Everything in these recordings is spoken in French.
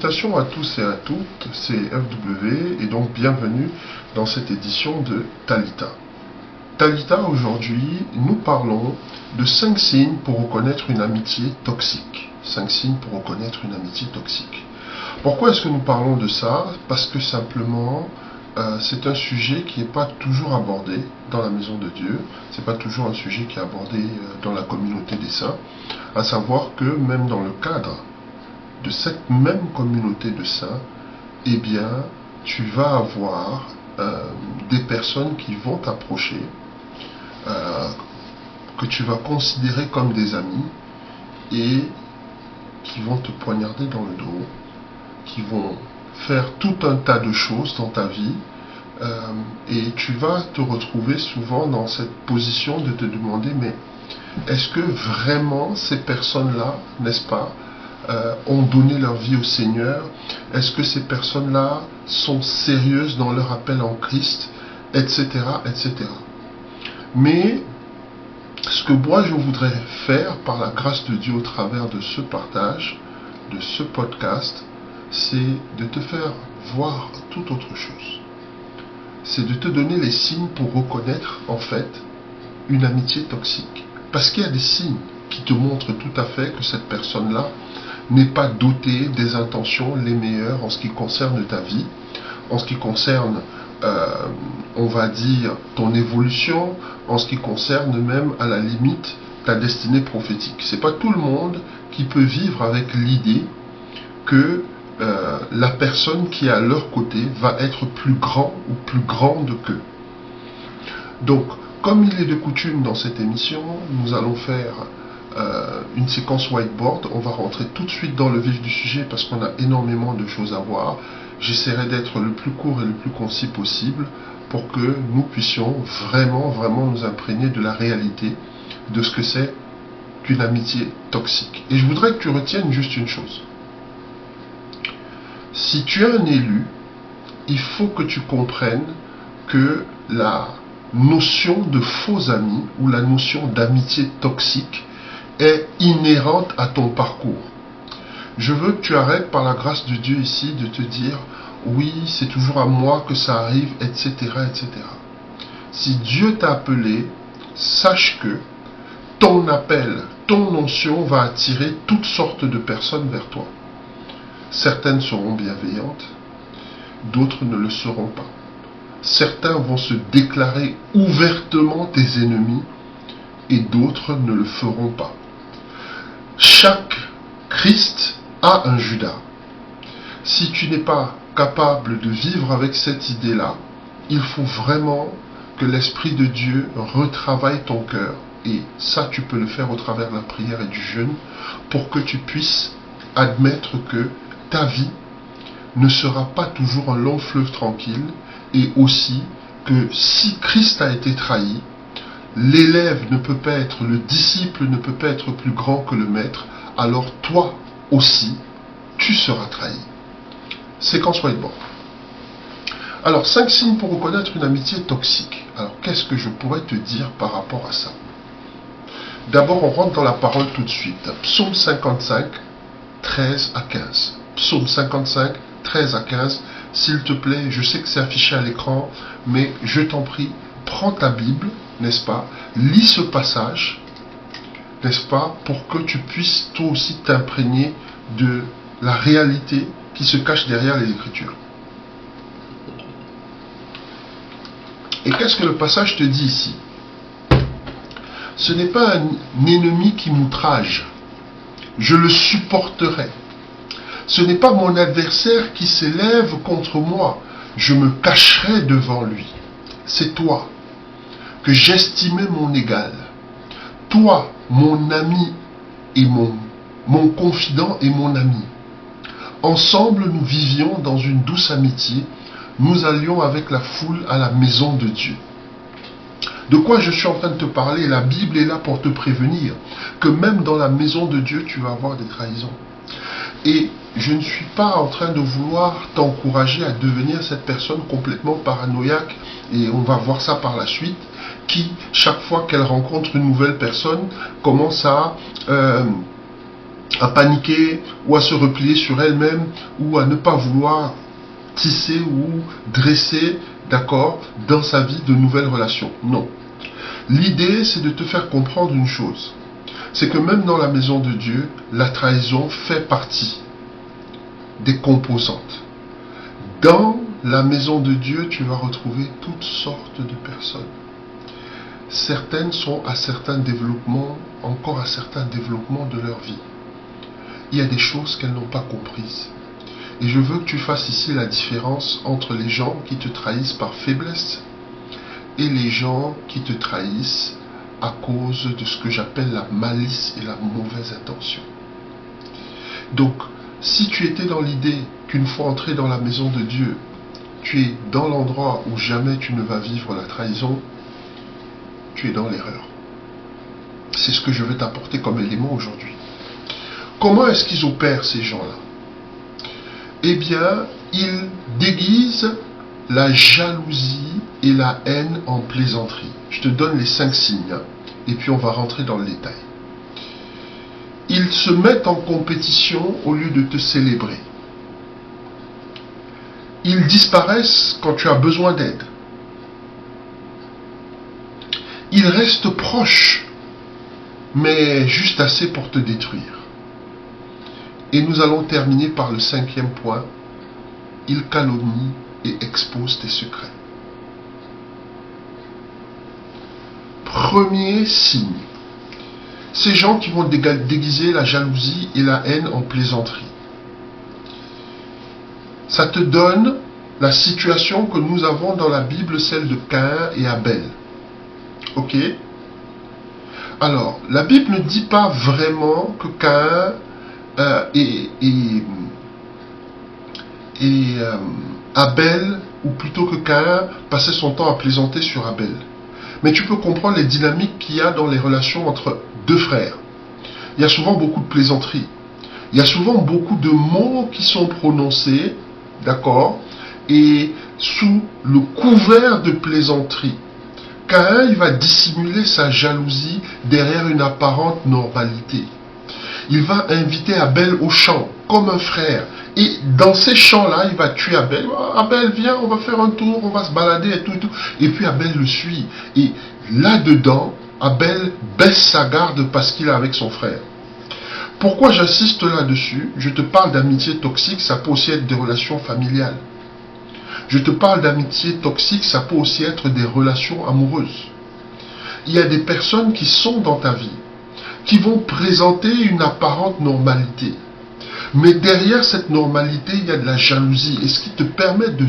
Salutations à tous et à toutes, c'est FW et donc bienvenue dans cette édition de Talita. Talita, aujourd'hui, nous parlons de 5 signes pour reconnaître une amitié toxique. 5 signes pour reconnaître une amitié toxique. Pourquoi est-ce que nous parlons de ça? Parce que simplement, c'est un sujet qui n'est pas toujours abordé dans la maison de Dieu. C'est pas toujours un sujet qui est abordé dans la communauté des saints. À savoir que même dans le cadre de cette même communauté de saints, eh bien, tu vas avoir des personnes qui vont t'approcher, que tu vas considérer comme des amis, et qui vont te poignarder dans le dos, qui vont faire tout un tas de choses dans ta vie, et tu vas te retrouver souvent dans cette position de te demander, mais est-ce que vraiment ces personnes-là, n'est-ce pas, ont donné leur vie au Seigneur? Est-ce que ces personnes-là sont sérieuses dans leur appel en Christ, etc., etc. Mais ce que moi je voudrais faire par la grâce de Dieu au travers de ce partage, de ce podcast, c'est de te faire voir toute autre chose. C'est de te donner les signes pour reconnaître en fait une amitié toxique. Parce qu'il y a des signes qui te montrent tout à fait que cette personne-là n'est pas dotée des intentions les meilleures en ce qui concerne ta vie, en ce qui concerne, on va dire, ton évolution, en ce qui concerne même, à la limite, ta destinée prophétique. C'est pas tout le monde qui peut vivre avec l'idée que la personne qui est à leur côté va être plus grand ou plus grande qu'eux. Donc, comme il est de coutume dans cette émission, nous allons faire une séquence whiteboard. On va rentrer tout de suite dans le vif du sujet parce qu'on a énormément de choses à voir. J'essaierai d'être le plus court et le plus concis possible pour que nous puissions vraiment nous imprégner de la réalité de ce que c'est qu'une amitié toxique. Et je voudrais que tu retiennes juste une chose. Si tu es un élu, il faut que tu comprennes que la notion de faux amis ou la notion d'amitié toxique est inhérente à ton parcours. Je veux que tu arrêtes par la grâce de Dieu ici de te dire oui, c'est toujours à moi que ça arrive, etc., etc. Si Dieu t'a appelé, sache que ton appel, ton onction va attirer toutes sortes de personnes vers toi. Certaines seront bienveillantes, d'autres ne le seront pas. Certains vont se déclarer ouvertement tes ennemis et d'autres ne le feront pas. Chaque Christ a un Judas. Si tu n'es pas capable de vivre avec cette idée-là, il faut vraiment que l'Esprit de Dieu retravaille ton cœur. Et ça, tu peux le faire au travers de la prière et du jeûne pour que tu puisses admettre que ta vie ne sera pas toujours un long fleuve tranquille, et aussi que si Christ a été trahi, l'élève ne peut pas être, le disciple ne peut pas être plus grand que le maître, alors toi aussi, tu seras trahi. Séquence whiteboard. Alors, 5 signes pour reconnaître une amitié toxique. Alors, qu'est-ce que je pourrais te dire par rapport à ça? D'abord, on rentre dans la parole tout de suite. Psaume 55, 13 à 15. Psaume 55, 13 à 15. S'il te plaît, je sais que c'est affiché à l'écran, mais je t'en prie, prends ta Bible, n'est-ce pas? Lis ce passage, n'est-ce pas? Pour que tu puisses toi aussi t'imprégner de la réalité qui se cache derrière les Écritures. Et qu'est-ce que le passage te dit ici? Ce n'est pas un ennemi qui m'outrage. Je le supporterai. Ce n'est pas mon adversaire qui s'élève contre moi. Je me cacherai devant lui. C'est toi que j'estimais mon égal. Toi, mon ami et mon confident et mon ami. Ensemble, nous vivions dans une douce amitié. Nous allions avec la foule à la maison de Dieu. De quoi je suis en train de te parler? La Bible est là pour te prévenir que même dans la maison de Dieu, tu vas avoir des trahisons. Et je ne suis pas en train de vouloir t'encourager à devenir cette personne complètement paranoïaque, et on va voir ça par la suite, qui, chaque fois qu'elle rencontre une nouvelle personne, commence à à paniquer ou à se replier sur elle-même ou à ne pas vouloir tisser ou dresser, d'accord, dans sa vie de nouvelles relations. Non. L'idée, c'est de te faire comprendre une chose. C'est que même dans la maison de Dieu, la trahison fait partie des composantes. Dans la maison de Dieu, tu vas retrouver toutes sortes de personnes. Certaines sont à certains développements, encore à certains développements de leur vie. Il y a des choses qu'elles n'ont pas comprises. Et je veux que tu fasses ici la différence entre les gens qui te trahissent par faiblesse et les gens qui te trahissent à cause de ce que j'appelle la malice et la mauvaise intention. Donc, si tu étais dans l'idée qu'une fois entré dans la maison de Dieu, tu es dans l'endroit où jamais tu ne vas vivre la trahison, tu es dans l'erreur. C'est ce que je vais t'apporter comme élément aujourd'hui. Comment est-ce qu'ils opèrent ces gens-là? Eh bien, ils déguisent la jalousie et la haine en plaisanterie. Je te donne les 5 signes, et puis on va rentrer dans le détail. Ils se mettent en compétition au lieu de te célébrer. Ils disparaissent quand tu as besoin d'aide. Ils restent proches, mais juste assez pour te détruire. Et nous allons terminer par le 5e point. Ils calomnient et exposent tes secrets. Premier signe. Ces gens qui vont déguiser la jalousie et la haine en plaisanterie. Ça te donne la situation que nous avons dans la Bible, celle de Caïn et Abel. Ok? Alors, la Bible ne dit pas vraiment que Caïn Abel, ou plutôt que Caïn, passait son temps à plaisanter sur Abel. Mais tu peux comprendre les dynamiques qu'il y a dans les relations entre deux frères. Il y a souvent beaucoup de plaisanteries. Il y a souvent beaucoup de mots qui sont prononcés, d'accord, et sous le couvert de plaisanterie. Caïn, il va dissimuler sa jalousie derrière une apparente normalité. Il va inviter Abel au champ, comme un frère. Et dans ces champs-là, il va tuer Abel. Abel, viens, on va faire un tour, on va se balader et tout, et tout. Et puis Abel le suit. Et là-dedans, Abel baisse sa garde parce qu'il est avec son frère. Pourquoi j'insiste là-dessus? Je te parle d'amitié toxique, ça peut aussi être des relations familiales. Je te parle d'amitié toxique, ça peut aussi être des relations amoureuses. Il y a des personnes qui sont dans ta vie, qui vont présenter une apparente normalité. Mais derrière cette normalité, il y a de la jalousie. Et ce qui te permet de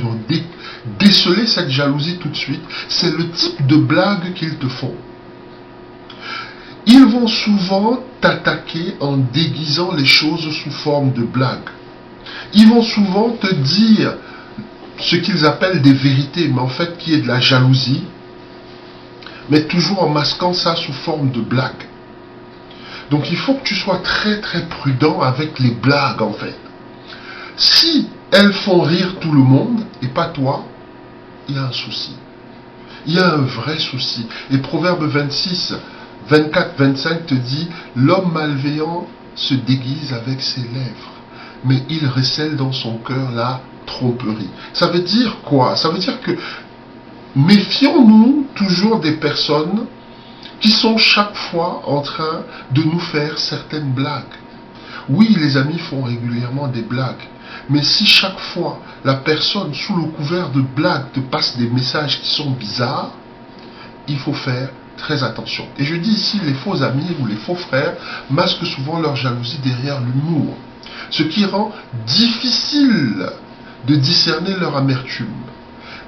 déceler cette jalousie tout de suite, c'est le type de blague qu'ils te font. Ils vont souvent t'attaquer en déguisant les choses sous forme de blague. Ils vont souvent te dire ce qu'ils appellent des vérités, mais en fait qui est de la jalousie, mais toujours en masquant ça sous forme de blague. Donc il faut que tu sois très très prudent avec les blagues en fait. Si elles font rire tout le monde et pas toi, il y a un souci. Il y a un vrai souci. Et Proverbe 26, 24, 25 te dit, l'homme malveillant se déguise avec ses lèvres, mais il recèle dans son cœur la tromperie. Ça veut dire quoi? Ça veut dire que méfions-nous toujours des personnes qui sont chaque fois en train de nous faire certaines blagues. Oui, les amis font régulièrement des blagues, mais si chaque fois la personne sous le couvert de blagues te passe des messages qui sont bizarres, il faut faire très attention. Et je dis ici, les faux amis ou les faux frères masquent souvent leur jalousie derrière l'humour, ce qui rend difficile de discerner leur amertume.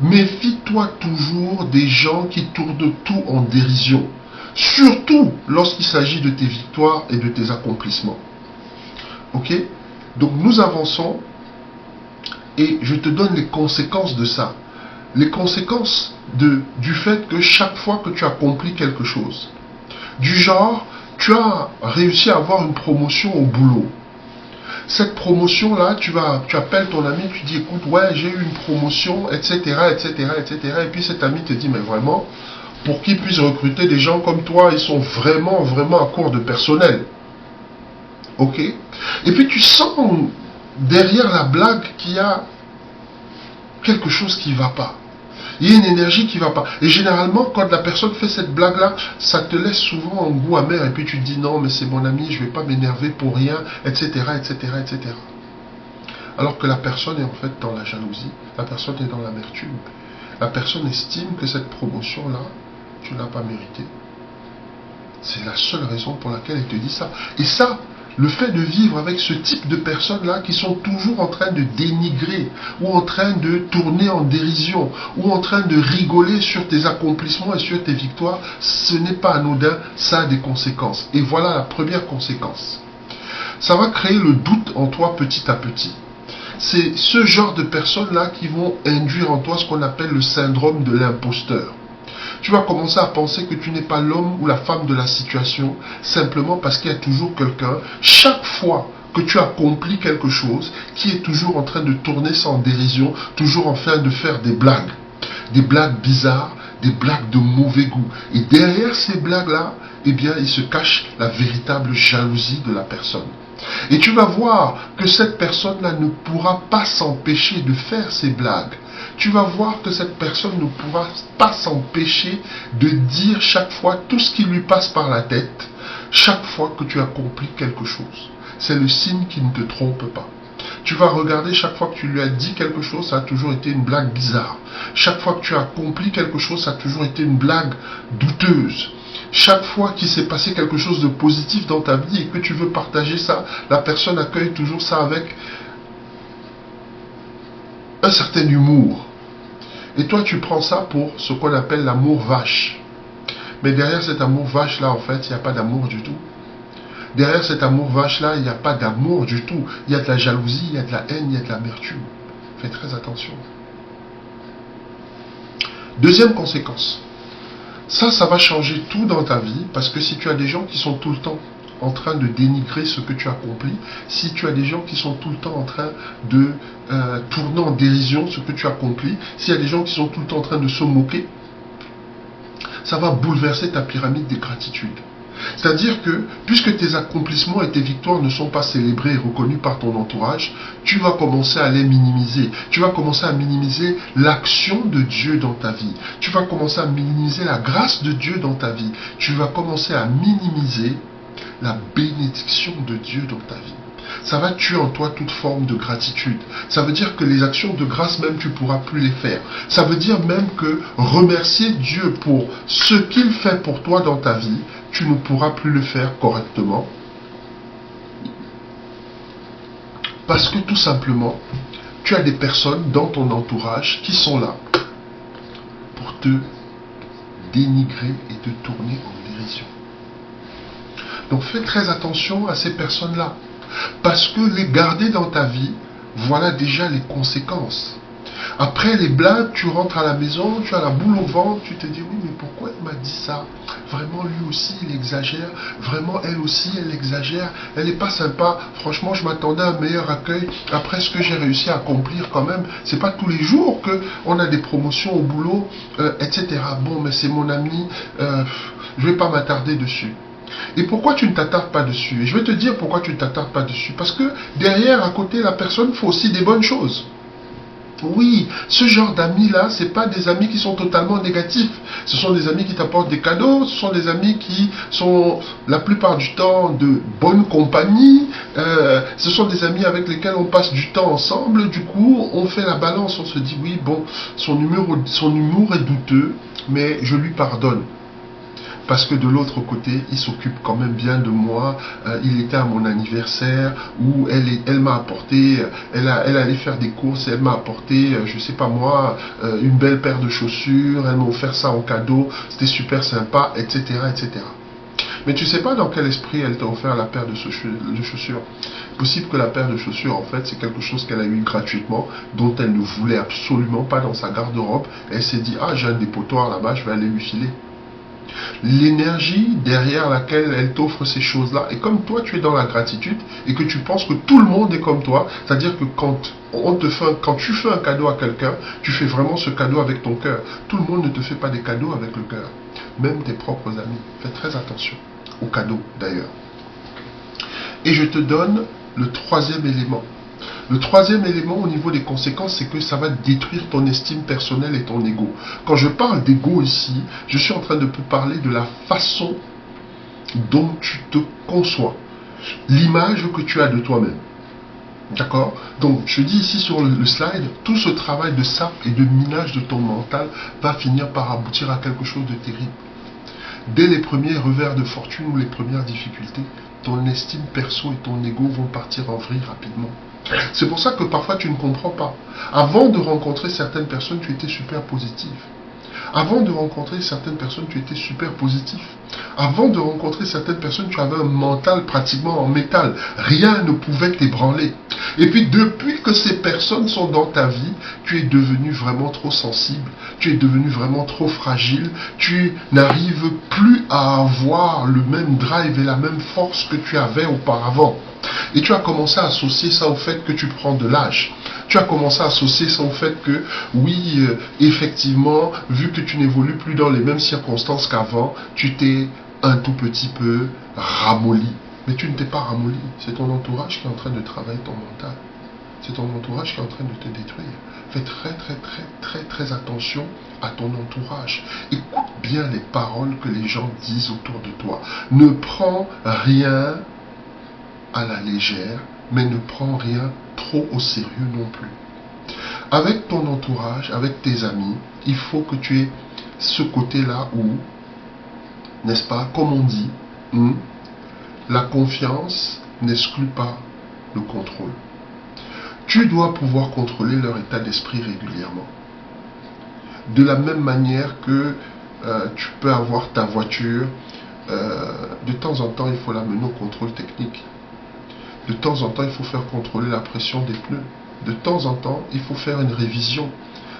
Méfie-toi toujours des gens qui tournent tout en dérision, surtout lorsqu'il s'agit de tes victoires et de tes accomplissements. Ok? Donc nous avançons et je te donne les conséquences de ça. Les conséquences du fait que chaque fois que tu accomplis quelque chose, du genre, tu as réussi à avoir une promotion au boulot. Cette promotion-là, tu appelles ton ami, tu dis, écoute, ouais, j'ai eu une promotion, etc., etc., etc. Et puis cet ami te dit, mais vraiment, pour qu'ils puissent recruter des gens comme toi, ils sont vraiment, vraiment à court de personnel. Ok? Et puis tu sens derrière la blague qu'il y a quelque chose qui ne va pas. Il y a une énergie qui ne va pas. Et généralement, quand la personne fait cette blague-là, ça te laisse souvent un goût amer. Et puis tu te dis, non, mais c'est mon ami, je ne vais pas m'énerver pour rien, etc., etc., etc. Alors que la personne est en fait dans la jalousie, la personne est dans l'amertume. La personne estime que cette promotion-là, tu ne l'as pas méritée. C'est la seule raison pour laquelle elle te dit ça. Et ça, le fait de vivre avec ce type de personnes-là qui sont toujours en train de dénigrer, ou en train de tourner en dérision, ou en train de rigoler sur tes accomplissements et sur tes victoires, ce n'est pas anodin, ça a des conséquences. Et voilà la première conséquence. Ça va créer le doute en toi petit à petit. C'est ce genre de personnes-là qui vont induire en toi ce qu'on appelle le syndrome de l'imposteur. Tu vas commencer à penser que tu n'es pas l'homme ou la femme de la situation, simplement parce qu'il y a toujours quelqu'un, chaque fois que tu accomplis quelque chose, qui est toujours en train de tourner ça en dérision, toujours en train de faire des blagues bizarres, des blagues de mauvais goût. Et derrière ces blagues-là, eh bien, il se cache la véritable jalousie de la personne. Et tu vas voir que cette personne-là ne pourra pas s'empêcher de faire ces blagues. Tu vas voir que cette personne ne pourra pas s'empêcher de dire chaque fois tout ce qui lui passe par la tête, chaque fois que tu accomplis quelque chose. C'est le signe qui ne te trompe pas. Tu vas regarder chaque fois que tu lui as dit quelque chose, ça a toujours été une blague bizarre. Chaque fois que tu as accompli quelque chose, ça a toujours été une blague douteuse. Chaque fois qu'il s'est passé quelque chose de positif dans ta vie et que tu veux partager ça, la personne accueille toujours ça avec un certain humour. Et toi, tu prends ça pour ce qu'on appelle l'amour vache. Mais derrière cet amour vache-là, en fait, il n'y a pas d'amour du tout. Derrière cet amour vache-là, il n'y a pas d'amour du tout. Il y a de la jalousie, il y a de la haine, il y a de l'amertume. Fais très attention. Deuxième conséquence. Ça va changer tout dans ta vie, parce que si tu as des gens qui sont tout le temps en train de dénigrer ce que tu accomplis, si tu as des gens qui sont tout le temps en train de tourner en dérision ce que tu accomplis, s'il y a des gens qui sont tout le temps en train de se moquer, ça va bouleverser ta pyramide des gratitudes. C'est-à-dire que, puisque tes accomplissements et tes victoires ne sont pas célébrés et reconnus par ton entourage, tu vas commencer à les minimiser. Tu vas commencer à minimiser l'action de Dieu dans ta vie. Tu vas commencer à minimiser la grâce de Dieu dans ta vie. Tu vas commencer à minimiser la bénédiction de Dieu dans ta vie. Ça va tuer en toi toute forme de gratitude. Ça veut dire que les actions de grâce même, tu ne pourras plus les faire. Ça veut dire même que remercier Dieu pour ce qu'il fait pour toi dans ta vie, tu ne pourras plus le faire correctement. Parce que tout simplement, tu as des personnes dans ton entourage qui sont là pour te dénigrer et te tourner en dérision. Donc fais très attention à ces personnes-là. Parce que les garder dans ta vie, voilà déjà les conséquences. Après les blagues, tu rentres à la maison, tu as la boule au ventre, tu te dis oui, mais pourquoi il m'a dit ça? Vraiment, lui aussi, il exagère. Vraiment, elle aussi, elle exagère. Elle n'est pas sympa. Franchement, je m'attendais à un meilleur accueil. Après ce que j'ai réussi à accomplir quand même, c'est pas tous les jours qu'on a des promotions au boulot, etc. Bon, mais c'est mon ami, je vais pas m'attarder dessus. Et pourquoi tu ne t'attardes pas dessus? Et je vais te dire pourquoi tu ne t'attardes pas dessus. Parce que derrière, à côté de la personne, fait aussi des bonnes choses. Oui, ce genre d'amis-là, ce n'est pas des amis qui sont totalement négatifs. Ce sont des amis qui t'apportent des cadeaux, ce sont des amis qui sont la plupart du temps de bonne compagnie. Ce sont des amis avec lesquels on passe du temps ensemble. Du coup, on fait la balance, on se dit oui, bon, son humour est douteux, mais je lui pardonne. Parce que de l'autre côté, il s'occupe quand même bien de moi. Il était à mon anniversaire où elle m'a apporté, elle allait faire des courses, elle m'a apporté, je sais pas moi, une belle paire de chaussures, elle m'a offert ça en cadeau, c'était super sympa, etc., etc. Mais tu sais pas dans quel esprit elle t'a offert la paire de chaussures. Possible que la paire de chaussures, en fait, c'est quelque chose qu'elle a eu gratuitement, dont elle ne voulait absolument pas dans sa garde-robe. Elle s'est dit, ah, j'ai un dépotoir là-bas, je vais aller lui filer. L'énergie derrière laquelle elle t'offre ces choses-là, et comme toi tu es dans la gratitude et que tu penses que tout le monde est comme toi, c'est-à-dire que quand tu fais un cadeau à quelqu'un, tu fais vraiment ce cadeau avec ton cœur. Tout le monde ne te fait pas des cadeaux avec le cœur, même tes propres amis. Fais très attention aux cadeaux d'ailleurs. Et je te donne le troisième élément. Le troisième élément au niveau des conséquences, c'est que ça va détruire ton estime personnelle et ton ego. Quand je parle d'ego ici, je suis en train de te parler de la façon dont tu te conçois, l'image que tu as de toi-même. D'accord? Donc, je dis ici sur le slide, tout ce travail de sape et de minage de ton mental va finir par aboutir à quelque chose de terrible. Dès les premiers revers de fortune ou les premières difficultés, ton estime perso et ton ego vont partir en vrille rapidement. C'est pour ça que parfois tu ne comprends pas. Avant de rencontrer certaines personnes, tu étais super positif. Avant de rencontrer certaines personnes, tu étais super positif. Avant de rencontrer certaines personnes, tu avais un mental pratiquement en métal. Rien ne pouvait t'ébranler. Et puis depuis que ces personnes sont dans ta vie, tu es devenu vraiment trop sensible. Tu es devenu vraiment trop fragile. Tu n'arrives plus à avoir le même drive et la même force que tu avais auparavant. Et tu as commencé à associer ça au fait que tu prends de l'âge. Tu as commencé à associer ça au fait que, oui, effectivement, vu que tu n'évolues plus dans les mêmes circonstances qu'avant, tu t'es un tout petit peu ramolli. Mais tu ne t'es pas ramolli. C'est ton entourage qui est en train de travailler ton mental. C'est ton entourage qui est en train de te détruire. Fais très attention à ton entourage. Écoute bien les paroles que les gens disent autour de toi. Ne prends rien à la légère, mais ne prends rien trop au sérieux non plus. Avec ton entourage, avec tes amis, il faut que tu aies ce côté-là où, n'est-ce pas, comme on dit, la confiance n'exclut pas le contrôle. Tu dois pouvoir contrôler leur état d'esprit régulièrement. De la même manière que tu peux avoir ta voiture, de temps en temps, il faut la mener au contrôle technique. De temps en temps, il faut faire contrôler la pression des pneus. De temps en temps, il faut faire une révision.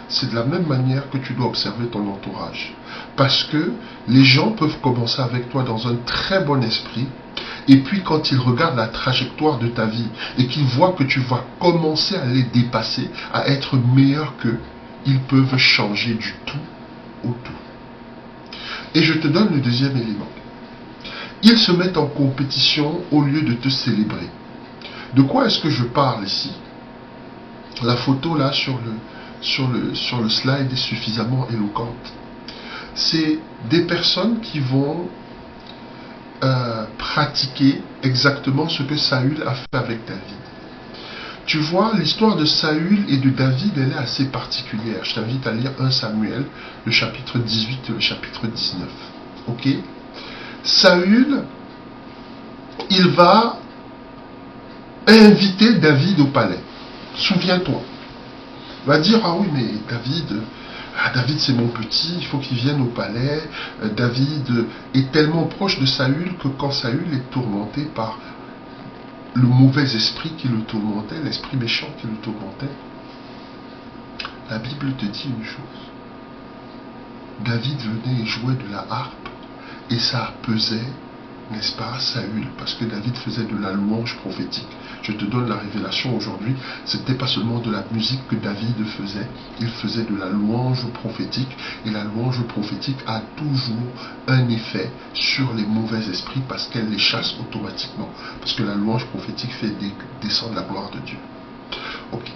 C'est de la même manière que tu dois observer ton entourage. Parce que les gens peuvent commencer avec toi dans un très bon esprit. Et puis quand ils regardent la trajectoire de ta vie et qu'ils voient que tu vas commencer à les dépasser, à être meilleur qu'eux, ils peuvent changer du tout au tout. Et je te donne le deuxième élément. Ils se mettent en compétition au lieu de te célébrer. De quoi est-ce que je parle ici? La photo là sur le slide est suffisamment éloquente. C'est des personnes qui vont pratiquer exactement ce que Saül a fait avec David. Tu vois, l'histoire de Saül et de David, elle est assez particulière. Je t'invite à lire 1 Samuel, le chapitre 18 et le chapitre 19. Ok? Saül, il va inviter David au palais. Souviens-toi. Il va dire, ah oui, mais David c'est mon petit, il faut qu'il vienne au palais. David est tellement proche de Saül que quand Saül est tourmenté par le mauvais esprit qui le tourmentait, l'esprit méchant qui le tourmentait, la Bible te dit une chose. David venait et jouait de la harpe et ça pesait, n'est-ce pas, Saül, parce que David faisait de la louange prophétique. Je te donne la révélation aujourd'hui, ce n'était pas seulement de la musique que David faisait, il faisait de la louange prophétique, et la louange prophétique a toujours un effet sur les mauvais esprits parce qu'elle les chasse automatiquement, parce que la louange prophétique fait descendre la gloire de Dieu. Ok,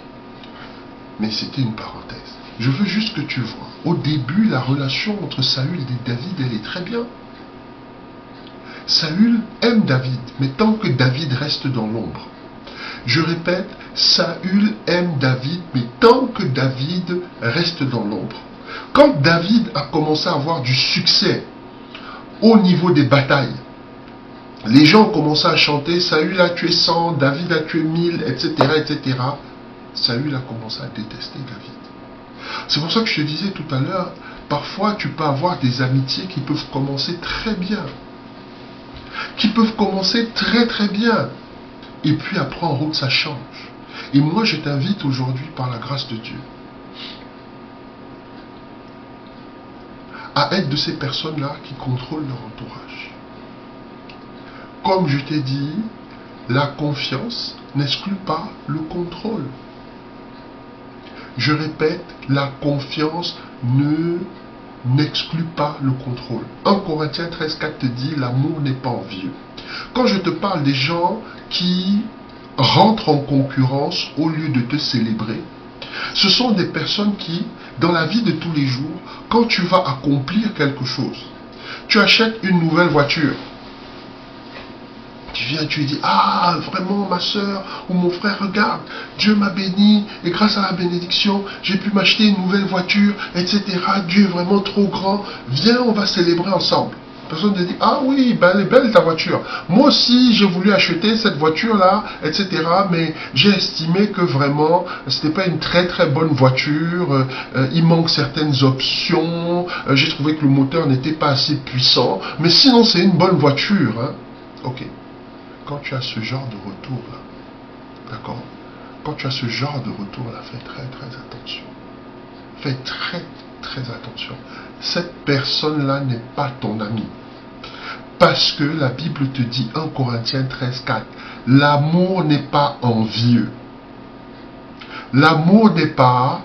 mais c'était une parenthèse. Je veux juste que tu vois, au début, la relation entre Saül et David, elle est très bien. Saül aime David, mais tant que David reste dans l'ombre. Je répète, Saül aime David, mais tant que David reste dans l'ombre. Quand David a commencé à avoir du succès au niveau des batailles, les gens ont commencé à chanter, Saül a tué 100, David a tué 1000, etc., etc. Saül a commencé à détester David. C'est pour ça que je te disais tout à l'heure, parfois tu peux avoir des amitiés qui peuvent commencer très bien. Qui peuvent commencer très bien. Et puis après en route ça change. Et moi je t'invite aujourd'hui par la grâce de Dieu à être de ces personnes-là qui contrôlent leur entourage. Comme je t'ai dit, la confiance n'exclut pas le contrôle. Je répète, la confiance n'exclut pas le contrôle. 1 Corinthiens 13,4 te dit, l'amour n'est pas envieux. Quand je te parle des gens qui rentrent en concurrence au lieu de te célébrer. Ce sont des personnes qui, dans la vie de tous les jours, quand tu vas accomplir quelque chose, tu achètes une nouvelle voiture. Tu viens, tu dis, ah, vraiment, ma soeur ou mon frère, regarde, Dieu m'a béni, et grâce à la bénédiction, j'ai pu m'acheter une nouvelle voiture, etc. Dieu est vraiment trop grand. Viens, on va célébrer ensemble. Personne te dit, ah oui, ben, elle est belle ta voiture. Moi aussi, j'ai voulu acheter cette voiture-là, etc. Mais j'ai estimé que vraiment, ce n'était pas une très très bonne voiture. Il manque certaines options. J'ai trouvé que le moteur n'était pas assez puissant. Mais sinon, c'est une bonne voiture. Hein. Ok. Quand tu as ce genre de retour-là, d'accord? Quand tu as ce genre de retour-là, fais très très attention. Fais très très attention. Cette personne-là n'est pas ton ami. Parce que la Bible te dit, 1 Corinthiens 13,4, l'amour n'est pas envieux. L'amour n'est pas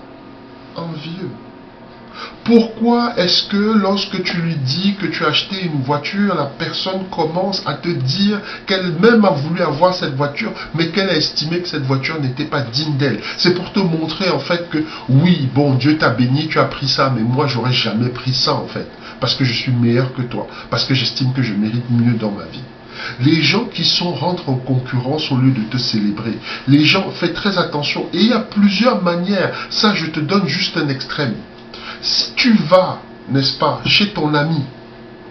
envieux. Pourquoi est-ce que lorsque tu lui dis que tu as acheté une voiture, la personne commence à te dire qu'elle-même a voulu avoir cette voiture, mais qu'elle a estimé que cette voiture n'était pas digne d'elle? C'est pour te montrer en fait que oui, bon, Dieu t'a béni, tu as pris ça, mais moi j'aurais jamais pris ça en fait, parce que je suis meilleur que toi, parce que j'estime que je mérite mieux dans ma vie. Les gens qui rentrent en concurrence au lieu de te célébrer. Les gens, fais très attention. Et il y a plusieurs manières. Ça, je te donne juste un extrême. Si tu vas, n'est-ce pas, chez ton ami,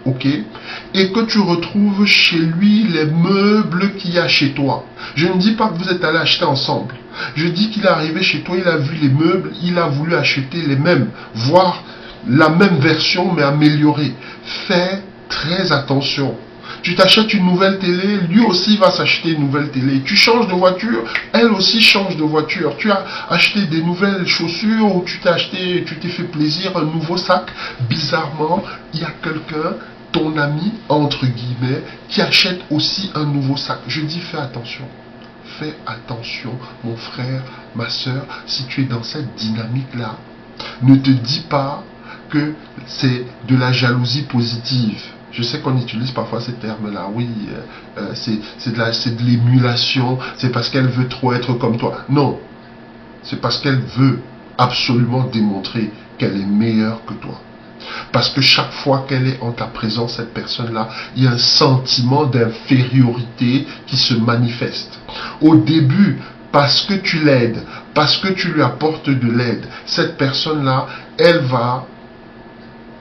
ok, et que tu retrouves chez lui les meubles qu'il y a chez toi. Je ne dis pas que vous êtes allés acheter ensemble. Je dis qu'il est arrivé chez toi, il a vu les meubles, il a voulu acheter les mêmes, voire la même version, mais améliorée. Fais très attention. Tu t'achètes une nouvelle télé, lui aussi va s'acheter une nouvelle télé. Tu changes de voiture, elle aussi change de voiture. Tu as acheté des nouvelles chaussures ou tu t'es fait plaisir, un nouveau sac. Bizarrement, il y a quelqu'un, ton ami, entre guillemets, qui achète aussi un nouveau sac. Je dis fais attention. Fais attention, mon frère, ma soeur, si tu es dans cette dynamique-là. Ne te dis pas que c'est de la jalousie positive. Je sais qu'on utilise parfois ces termes-là. Oui, c'est de l'émulation. C'est parce qu'elle veut trop être comme toi. Non. C'est parce qu'elle veut absolument démontrer qu'elle est meilleure que toi. Parce que chaque fois qu'elle est en ta présence, cette personne-là, il y a un sentiment d'infériorité qui se manifeste. Au début, parce que tu l'aides, parce que tu lui apportes de l'aide, cette personne-là, elle va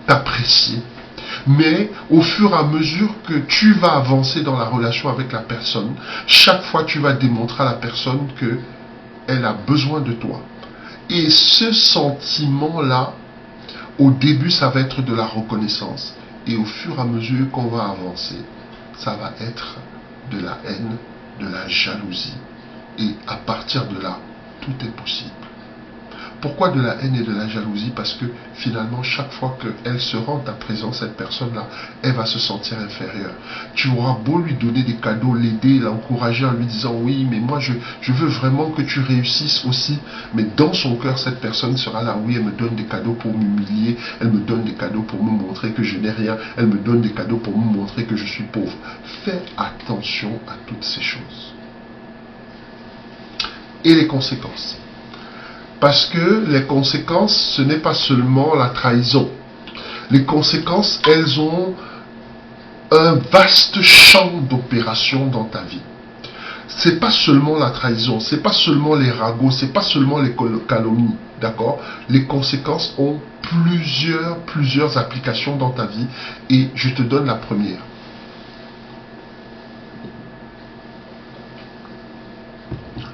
t'apprécier. Mais au fur et à mesure que tu vas avancer dans la relation avec la personne, chaque fois tu vas démontrer à la personne qu'elle a besoin de toi. Et ce sentiment-là, au début, ça va être de la reconnaissance. Et au fur et à mesure qu'on va avancer, ça va être de la haine, de la jalousie. Et à partir de là, tout est possible. Pourquoi de la haine et de la jalousie? Parce que finalement, chaque fois qu'elle se rend à ta présence, cette personne-là, elle va se sentir inférieure. Tu auras beau lui donner des cadeaux, l'aider, l'encourager en lui disant oui, mais moi je veux vraiment que tu réussisses aussi. Mais dans son cœur, cette personne sera là, oui, elle me donne des cadeaux pour m'humilier, elle me donne des cadeaux pour me montrer que je n'ai rien, elle me donne des cadeaux pour me montrer que je suis pauvre. Fais attention à toutes ces choses. Et les conséquences. Parce que les conséquences, ce n'est pas seulement la trahison. Les conséquences, elles ont un vaste champ d'opération dans ta vie. C'est pas seulement la trahison, c'est pas seulement les ragots, c'est pas seulement les calomnies, d'accord? Les conséquences ont plusieurs applications dans ta vie et je te donne la première.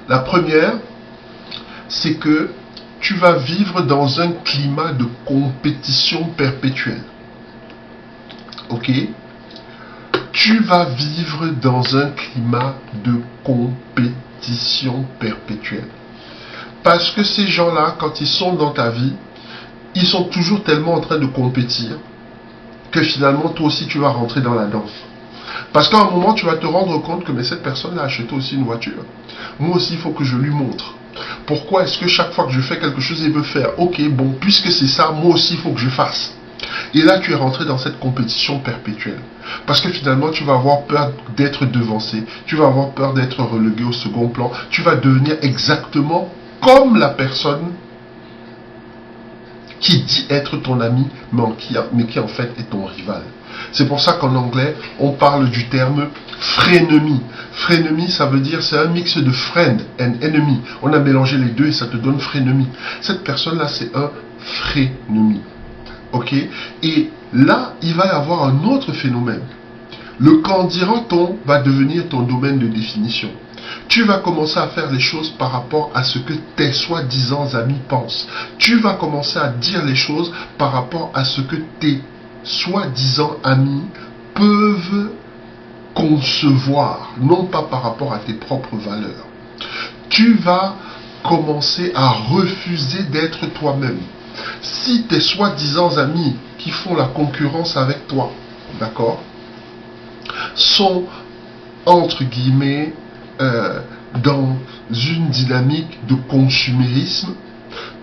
La première, c'est que tu vas vivre dans un climat de compétition perpétuelle. Ok? Tu vas vivre dans un climat de compétition perpétuelle. Parce que ces gens-là, quand ils sont dans ta vie, ils sont toujours tellement en train de compétir que finalement, toi aussi, tu vas rentrer dans la danse. Parce qu'à un moment, tu vas te rendre compte que mais cette personne a acheté aussi une voiture. Moi aussi, il faut que je lui montre. Pourquoi est-ce que chaque fois que je fais quelque chose, il veut faire? Ok, bon, puisque c'est ça, moi aussi, il faut que je fasse. Et là, tu es rentré dans cette compétition perpétuelle. Parce que finalement, tu vas avoir peur d'être devancé. Tu vas avoir peur d'être relégué au second plan. Tu vas devenir exactement comme la personne qui dit être ton ami, mais qui en fait est ton rival. C'est pour ça qu'en anglais, on parle du terme frenemy. Frenemy, ça veut dire, c'est un mix de friend and enemy. On a mélangé les deux et ça te donne frenemy. Cette personne-là, c'est un frenemy. Ok? Et là, il va y avoir un autre phénomène. Le candidaton va devenir ton domaine de définition. Tu vas commencer à faire les choses par rapport à ce que tes soi-disant amis pensent. Tu vas commencer à dire les choses par rapport à ce que tes soi-disant amis peuvent concevoir, non pas par rapport à tes propres valeurs. Tu vas commencer à refuser d'être toi-même. Si tes soi-disant amis qui font la concurrence avec toi, d'accord, sont entre guillemets dans une dynamique de consumérisme,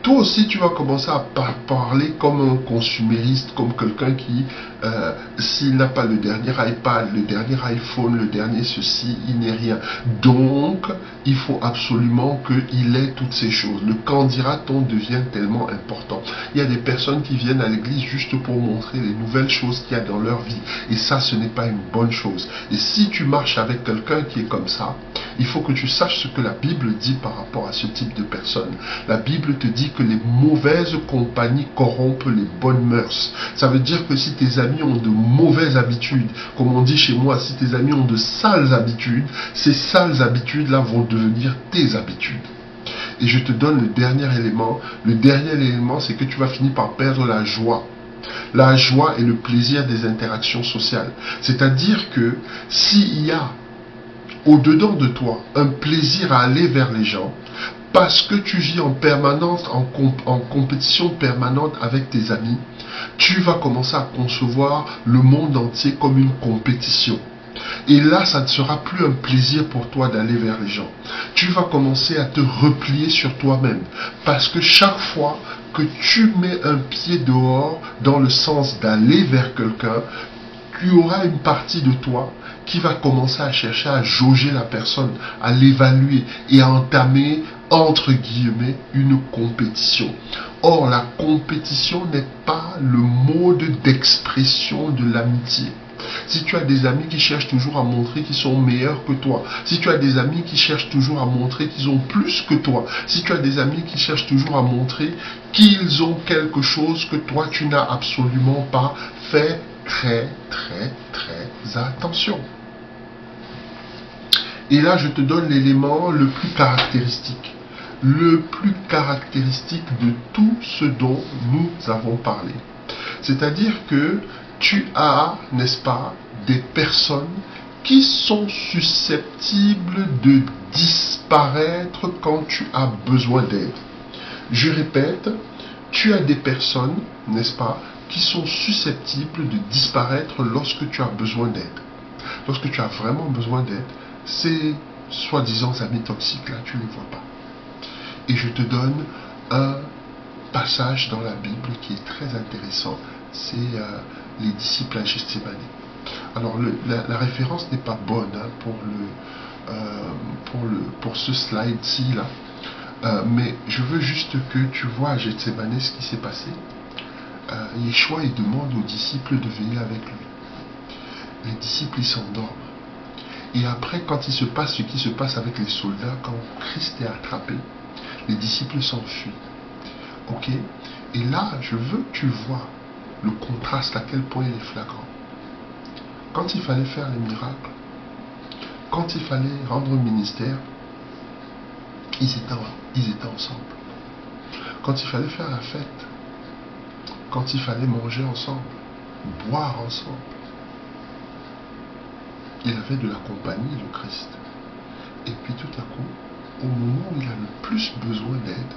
toi aussi tu vas commencer à parler comme un consumériste, comme quelqu'un qui, s'il n'a pas le dernier iPad, le dernier iPhone, le dernier ceci, il n'est rien. Donc, il faut absolument qu'il ait toutes ces choses. Le candidaton devient tellement important. Il y a des personnes qui viennent à l'église juste pour montrer les nouvelles choses qu'il y a dans leur vie. Et ça, ce n'est pas une bonne chose. Et si tu marches avec quelqu'un qui est comme ça, il faut que tu saches ce que la Bible dit par rapport à ce type de personne. La Bible te dit que les mauvaises compagnies corrompent les bonnes mœurs. Ça veut dire que si tes amis ont de mauvaises habitudes, comme on dit chez moi, si tes amis ont de sales habitudes, ces sales habitudes-là vont devenir tes habitudes. Et je te donne le dernier élément. Le dernier élément, c'est que tu vas finir par perdre la joie. La joie et le plaisir des interactions sociales. C'est-à-dire que s'il y a au-dedans de toi un plaisir à aller vers les gens, parce que tu vis en permanence, en compétition permanente avec tes amis, tu vas commencer à concevoir le monde entier comme une compétition. Et là, ça ne sera plus un plaisir pour toi d'aller vers les gens. Tu vas commencer à te replier sur toi-même. Parce que chaque fois que tu mets un pied dehors dans le sens d'aller vers quelqu'un, tu auras une partie de toi qui va commencer à chercher à jauger la personne, à l'évaluer et à entamer, entre guillemets, une compétition. Or, la compétition n'est pas le mode d'expression de l'amitié. Si tu as des amis qui cherchent toujours à montrer qu'ils sont meilleurs que toi, si tu as des amis qui cherchent toujours à montrer qu'ils ont plus que toi, si tu as des amis qui cherchent toujours à montrer qu'ils ont quelque chose que toi tu n'as absolument pas, fais très attention. Et là, je te donne l'élément le plus caractéristique. Le plus caractéristique de tout ce dont nous avons parlé. C'est-à-dire que tu as, n'est-ce pas, des personnes qui sont susceptibles de disparaître quand tu as besoin d'aide. Je répète, tu as des personnes, n'est-ce pas, qui sont susceptibles de disparaître lorsque tu as besoin d'aide. Lorsque tu as vraiment besoin d'aide, ces soi-disant amis toxiques là, tu ne les vois pas. Et je te donne un passage dans la Bible qui est très intéressant. C'est les disciples à Gethsémani. Alors la référence n'est pas bonne hein, pour ce slide-ci là. Mais je veux juste que tu vois à Gethsémani ce qui s'est passé. Yeshua il demande aux disciples de venir avec lui. Les disciples ils s'endorment. Et après, quand il se passe ce qui se passe avec les soldats, quand Christ est attrapé, les disciples s'enfuient. Ok? Et là, je veux que tu vois le contraste, à quel point il est flagrant. Quand il fallait faire les miracles, quand il fallait rendre le ministère, ils étaient ensemble. Quand il fallait faire la fête, quand il fallait manger ensemble, boire ensemble, il avait de la compagnie, le Christ. Et puis tout à coup, au moment où il a le plus besoin d'aide,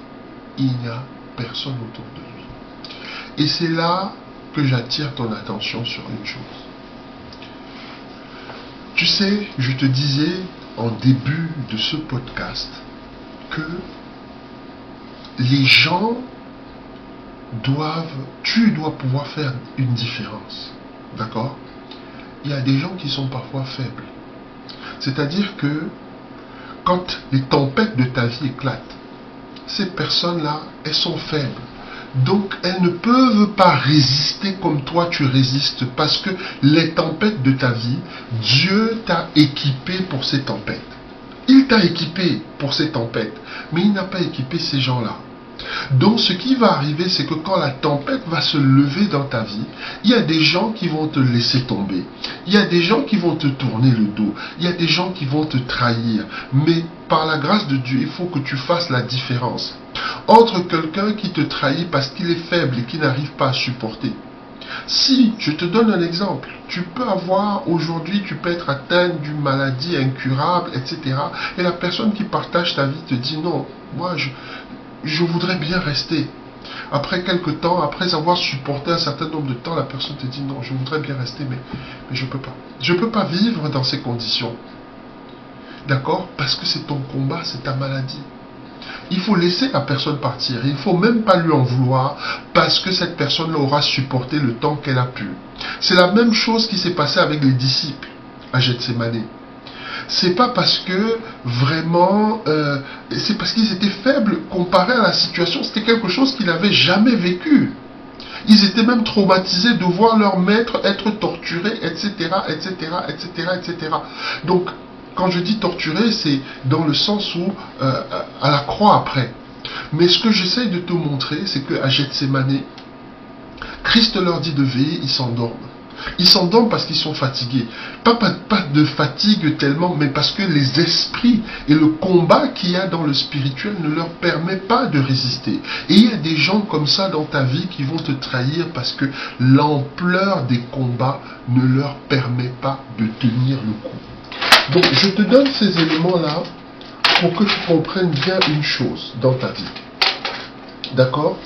il n'y a personne autour de lui. Et c'est là que j'attire ton attention sur une chose. Tu sais, je te disais en début de ce podcast que les gens tu dois pouvoir faire une différence. D'accord? Il y a des gens qui sont parfois faibles. C'est-à-dire que quand les tempêtes de ta vie éclatent, ces personnes-là, elles sont faibles. Donc, elles ne peuvent pas résister comme toi tu résistes, parce que les tempêtes de ta vie, Dieu t'a équipé pour ces tempêtes. Il t'a équipé pour ces tempêtes, mais il n'a pas équipé ces gens-là. Donc, ce qui va arriver, c'est que quand la tempête va se lever dans ta vie, il y a des gens qui vont te laisser tomber. Il y a des gens qui vont te tourner le dos. Il y a des gens qui vont te trahir. Mais par la grâce de Dieu, il faut que tu fasses la différence entre quelqu'un qui te trahit parce qu'il est faible et qui n'arrive pas à supporter. Si, je te donne un exemple, tu peux avoir aujourd'hui, tu peux être atteint d'une maladie incurable, etc. Et la personne qui partage ta vie te dit non, moi je voudrais bien rester. Après quelque temps, après avoir supporté un certain nombre de temps, la personne te dit non, je voudrais bien rester, mais je ne peux pas. Je ne peux pas vivre dans ces conditions. D'accord? Parce que c'est ton combat, c'est ta maladie. Il faut laisser la personne partir. Il ne faut même pas lui en vouloir parce que cette personne aura supporté le temps qu'elle a pu. C'est la même chose qui s'est passé avec les disciples à Gethsémani. C'est pas parce que vraiment, c'est parce qu'ils étaient faibles comparé à la situation. C'était quelque chose qu'ils n'avaient jamais vécu. Ils étaient même traumatisés de voir leur maître être torturé, etc., etc., etc., etc. Donc, quand je dis torturé, c'est dans le sens où, à la croix après. Mais ce que j'essaye de te montrer, c'est qu'à Gethsémani, Christ leur dit de veiller, ils s'endorment. Ils s'endorment parce qu'ils sont fatigués. Pas de fatigue tellement, mais parce que les esprits et le combat qu'il y a dans le spirituel ne leur permet pas de résister. Et il y a des gens comme ça dans ta vie qui vont te trahir parce que l'ampleur des combats ne leur permet pas de tenir le coup. Donc je te donne ces éléments-là pour que tu comprennes bien une chose dans ta vie. D'accord?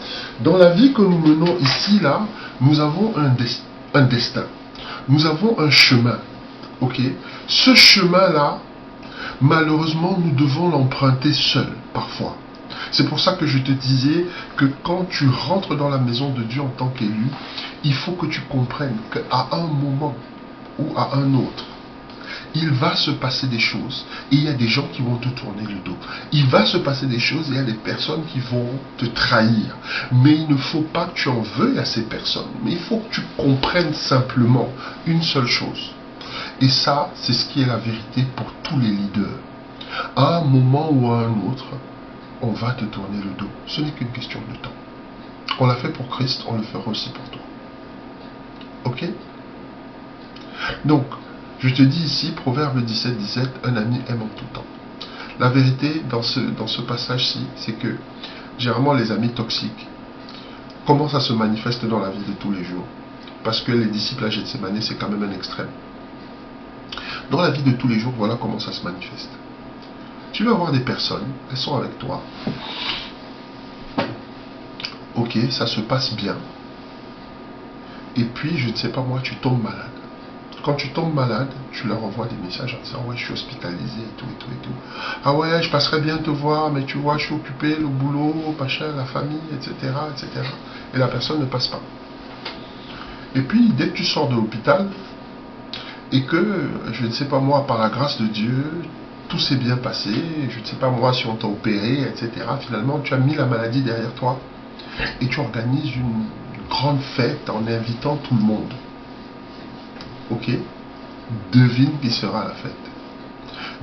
Dans la vie que nous menons ici, là, nous avons un destin. Nous avons un chemin. Ok? Ce chemin-là, malheureusement, nous devons l'emprunter seul, parfois. C'est pour ça que je te disais que quand tu rentres dans la maison de Dieu en tant qu'élu, il faut que tu comprennes qu'à un moment ou à un autre, il va se passer des choses et il y a des gens qui vont te tourner le dos. Il va se passer des choses et il y a des personnes qui vont te trahir. Mais il ne faut pas que tu en veuilles à ces personnes. Mais il faut que tu comprennes simplement une seule chose. Et ça, c'est ce qui est la vérité pour tous les leaders. À un moment ou à un autre, on va te tourner le dos. Ce n'est qu'une question de temps. On l'a fait pour Christ, on le fera aussi pour toi. Ok? Donc, je te dis ici, Proverbe 17, 17, un ami aime en tout temps. La vérité dans ce passage-ci, c'est que généralement les amis toxiques, comment ça se manifeste dans la vie de tous les jours? Parce que les disciples à Gethsémani, c'est quand même un extrême. Dans la vie de tous les jours, voilà comment ça se manifeste. Tu vas avoir des personnes, elles sont avec toi. Ok, ça se passe bien. Et puis, je ne sais pas moi, tu tombes malade. Quand tu tombes malade, tu leur envoies des messages en disant ouais, je suis hospitalisé et tout et tout et tout. Ah ouais, je passerais bien te voir, mais tu vois, je suis occupé, le boulot, machin, la famille, etc., etc. Et la personne ne passe pas. Et puis, dès que tu sors de l'hôpital, et que, je ne sais pas moi, par la grâce de Dieu, tout s'est bien passé, je ne sais pas moi si on t'a opéré, etc. Finalement, tu as mis la maladie derrière toi. Et tu organises une grande fête en invitant tout le monde. Ok? Devine qui sera à la fête.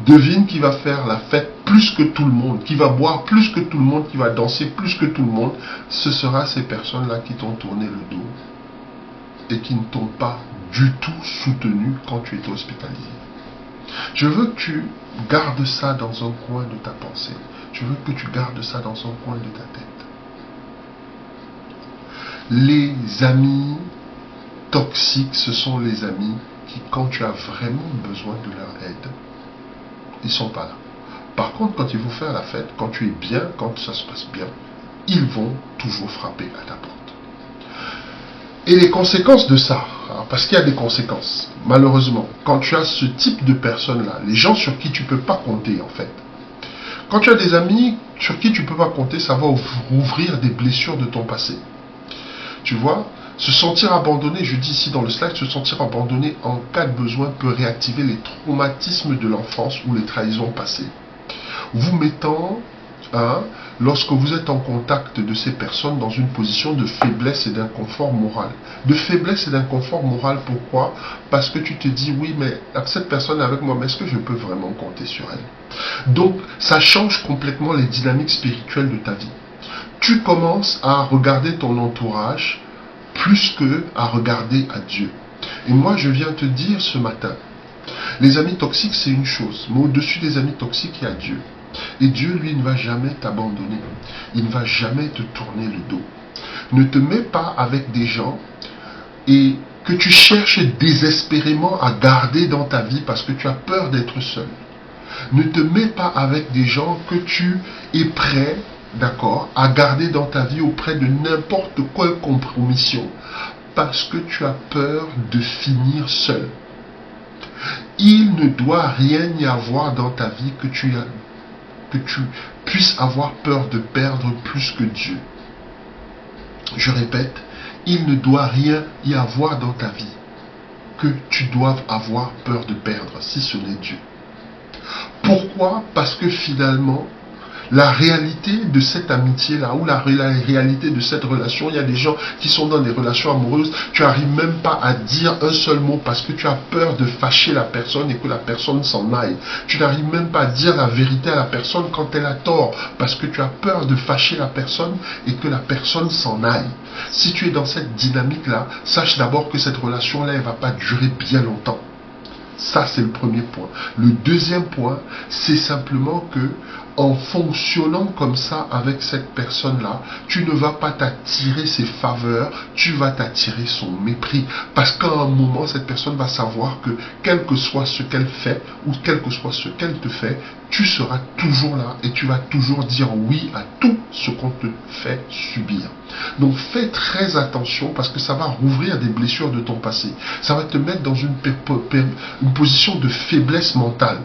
Devine qui va faire la fête plus que tout le monde, qui va boire plus que tout le monde, qui va danser plus que tout le monde. Ce sera ces personnes-là qui t'ont tourné le dos et qui ne t'ont pas du tout soutenu quand tu étais hospitalisé. Je veux que tu gardes ça dans un coin de ta pensée. Je veux que tu gardes ça dans un coin de ta tête. Les amis toxiques, ce sont les amis qui, quand tu as vraiment besoin de leur aide, ils ne sont pas là. Par contre, quand il faut faire la fête, quand tu es bien, quand ça se passe bien, ils vont toujours frapper à ta porte. Et les conséquences de ça, parce qu'il y a des conséquences, malheureusement, quand tu as ce type de personnes-là, les gens sur qui tu ne peux pas compter en fait, quand tu as des amis sur qui tu ne peux pas compter, ça va ouvrir des blessures de ton passé. Tu vois, se sentir abandonné, je dis ici dans le slide, se sentir abandonné en cas de besoin peut réactiver les traumatismes de l'enfance ou les trahisons passées. Vous mettant, lorsque vous êtes en contact de ces personnes dans une position de faiblesse et d'inconfort moral. De faiblesse et d'inconfort moral, pourquoi? Parce que tu te dis, oui, mais cette personne est avec moi, mais est-ce que je peux vraiment compter sur elle? Donc, ça change complètement les dynamiques spirituelles de ta vie. Tu commences à regarder ton entourage plus que à regarder à Dieu. Et moi, je viens te dire ce matin, les amis toxiques, c'est une chose, mais au-dessus des amis toxiques, il y a Dieu. Et Dieu, lui, ne va jamais t'abandonner. Il ne va jamais te tourner le dos. Ne te mets pas avec des gens et que tu cherches désespérément à garder dans ta vie parce que tu as peur d'être seul. Ne te mets pas avec des gens que tu es prêt, d'accord, à garder dans ta vie auprès de n'importe quelle compromission parce que tu as peur de finir seul. Il ne doit rien y avoir dans ta vie que tu puisses avoir peur de perdre plus que Dieu. Je répète, il ne doit rien y avoir dans ta vie que tu doives avoir peur de perdre, si ce n'est Dieu. Pourquoi? Parce que finalement, la réalité de cette amitié-là, ou la réalité de cette relation, il y a des gens qui sont dans des relations amoureuses, tu n'arrives même pas à dire un seul mot parce que tu as peur de fâcher la personne et que la personne s'en aille. Tu n'arrives même pas à dire la vérité à la personne quand elle a tort parce que tu as peur de fâcher la personne et que la personne s'en aille. Si tu es dans cette dynamique-là, sache d'abord que cette relation-là, elle ne va pas durer bien longtemps. Ça, c'est le premier point. Le deuxième point, c'est simplement que en fonctionnant comme ça avec cette personne-là, tu ne vas pas t'attirer ses faveurs, tu vas t'attirer son mépris. Parce qu'à un moment, cette personne va savoir que quel que soit ce qu'elle fait ou quel que soit ce qu'elle te fait, tu seras toujours là et tu vas toujours dire oui à tout ce qu'on te fait subir. Donc fais très attention parce que ça va rouvrir des blessures de ton passé. Ça va te mettre dans une position de faiblesse mentale.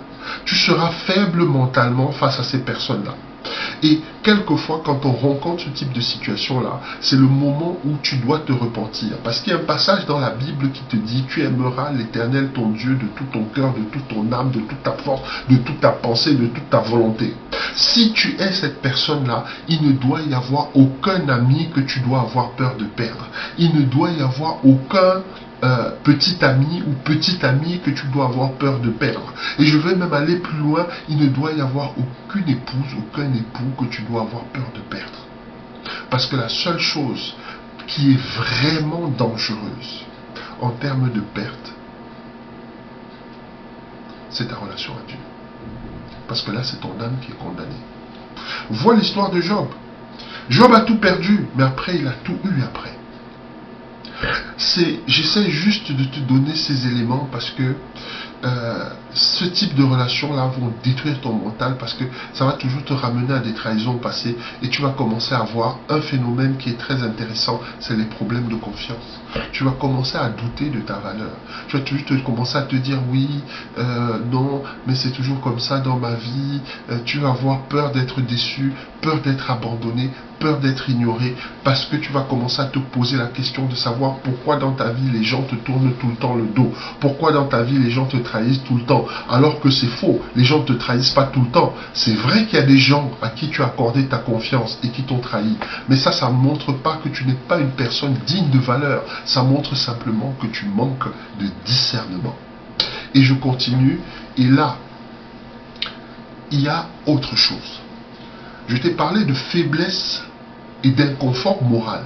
Tu seras faible mentalement face à ces personnes-là. Et quelquefois, quand on rencontre ce type de situation-là, c'est le moment où tu dois te repentir. Parce qu'il y a un passage dans la Bible qui te dit « Tu aimeras l'Éternel ton Dieu de tout ton cœur, de toute ton âme, de toute ta force, de toute ta pensée, de toute ta volonté. » Si tu es cette personne-là, il ne doit y avoir aucun ami que tu dois avoir peur de perdre. Il ne doit y avoir aucun petit ami ou petite amie que tu dois avoir peur de perdre. Et je vais même aller plus loin, il ne doit y avoir aucune épouse, aucun époux que tu dois avoir peur de perdre. Parce que la seule chose qui est vraiment dangereuse en termes de perte, c'est ta relation à Dieu. Parce que là, c'est ton âme qui est condamnée. Vois l'histoire de Job. Job a tout perdu, mais après, il a tout eu après. J'essaie juste de te donner ces éléments parce que ce type de relations-là vont détruire ton mental parce que ça va toujours te ramener à des trahisons passées et tu vas commencer à avoir un phénomène qui est très intéressant, c'est les problèmes de confiance. Tu vas commencer à douter de ta valeur. Tu vas toujours commencer à te dire oui, non, mais c'est toujours comme ça dans ma vie. Tu vas avoir peur d'être déçu, peur d'être abandonné, peur d'être ignoré parce que tu vas commencer à te poser la question de savoir pourquoi dans ta vie les gens te tournent tout le temps le dos, pourquoi dans ta vie les gens te trahissent tout le temps, alors que c'est faux, les gens ne te trahissent pas tout le temps. C'est vrai qu'il y a des gens à qui tu as accordé ta confiance et qui t'ont trahi, mais ça ne montre pas que tu n'es pas une personne digne de valeur, ça montre simplement que tu manques de discernement. Et je continue, et là, il y a autre chose. Je t'ai parlé de faiblesse et d'inconfort moral.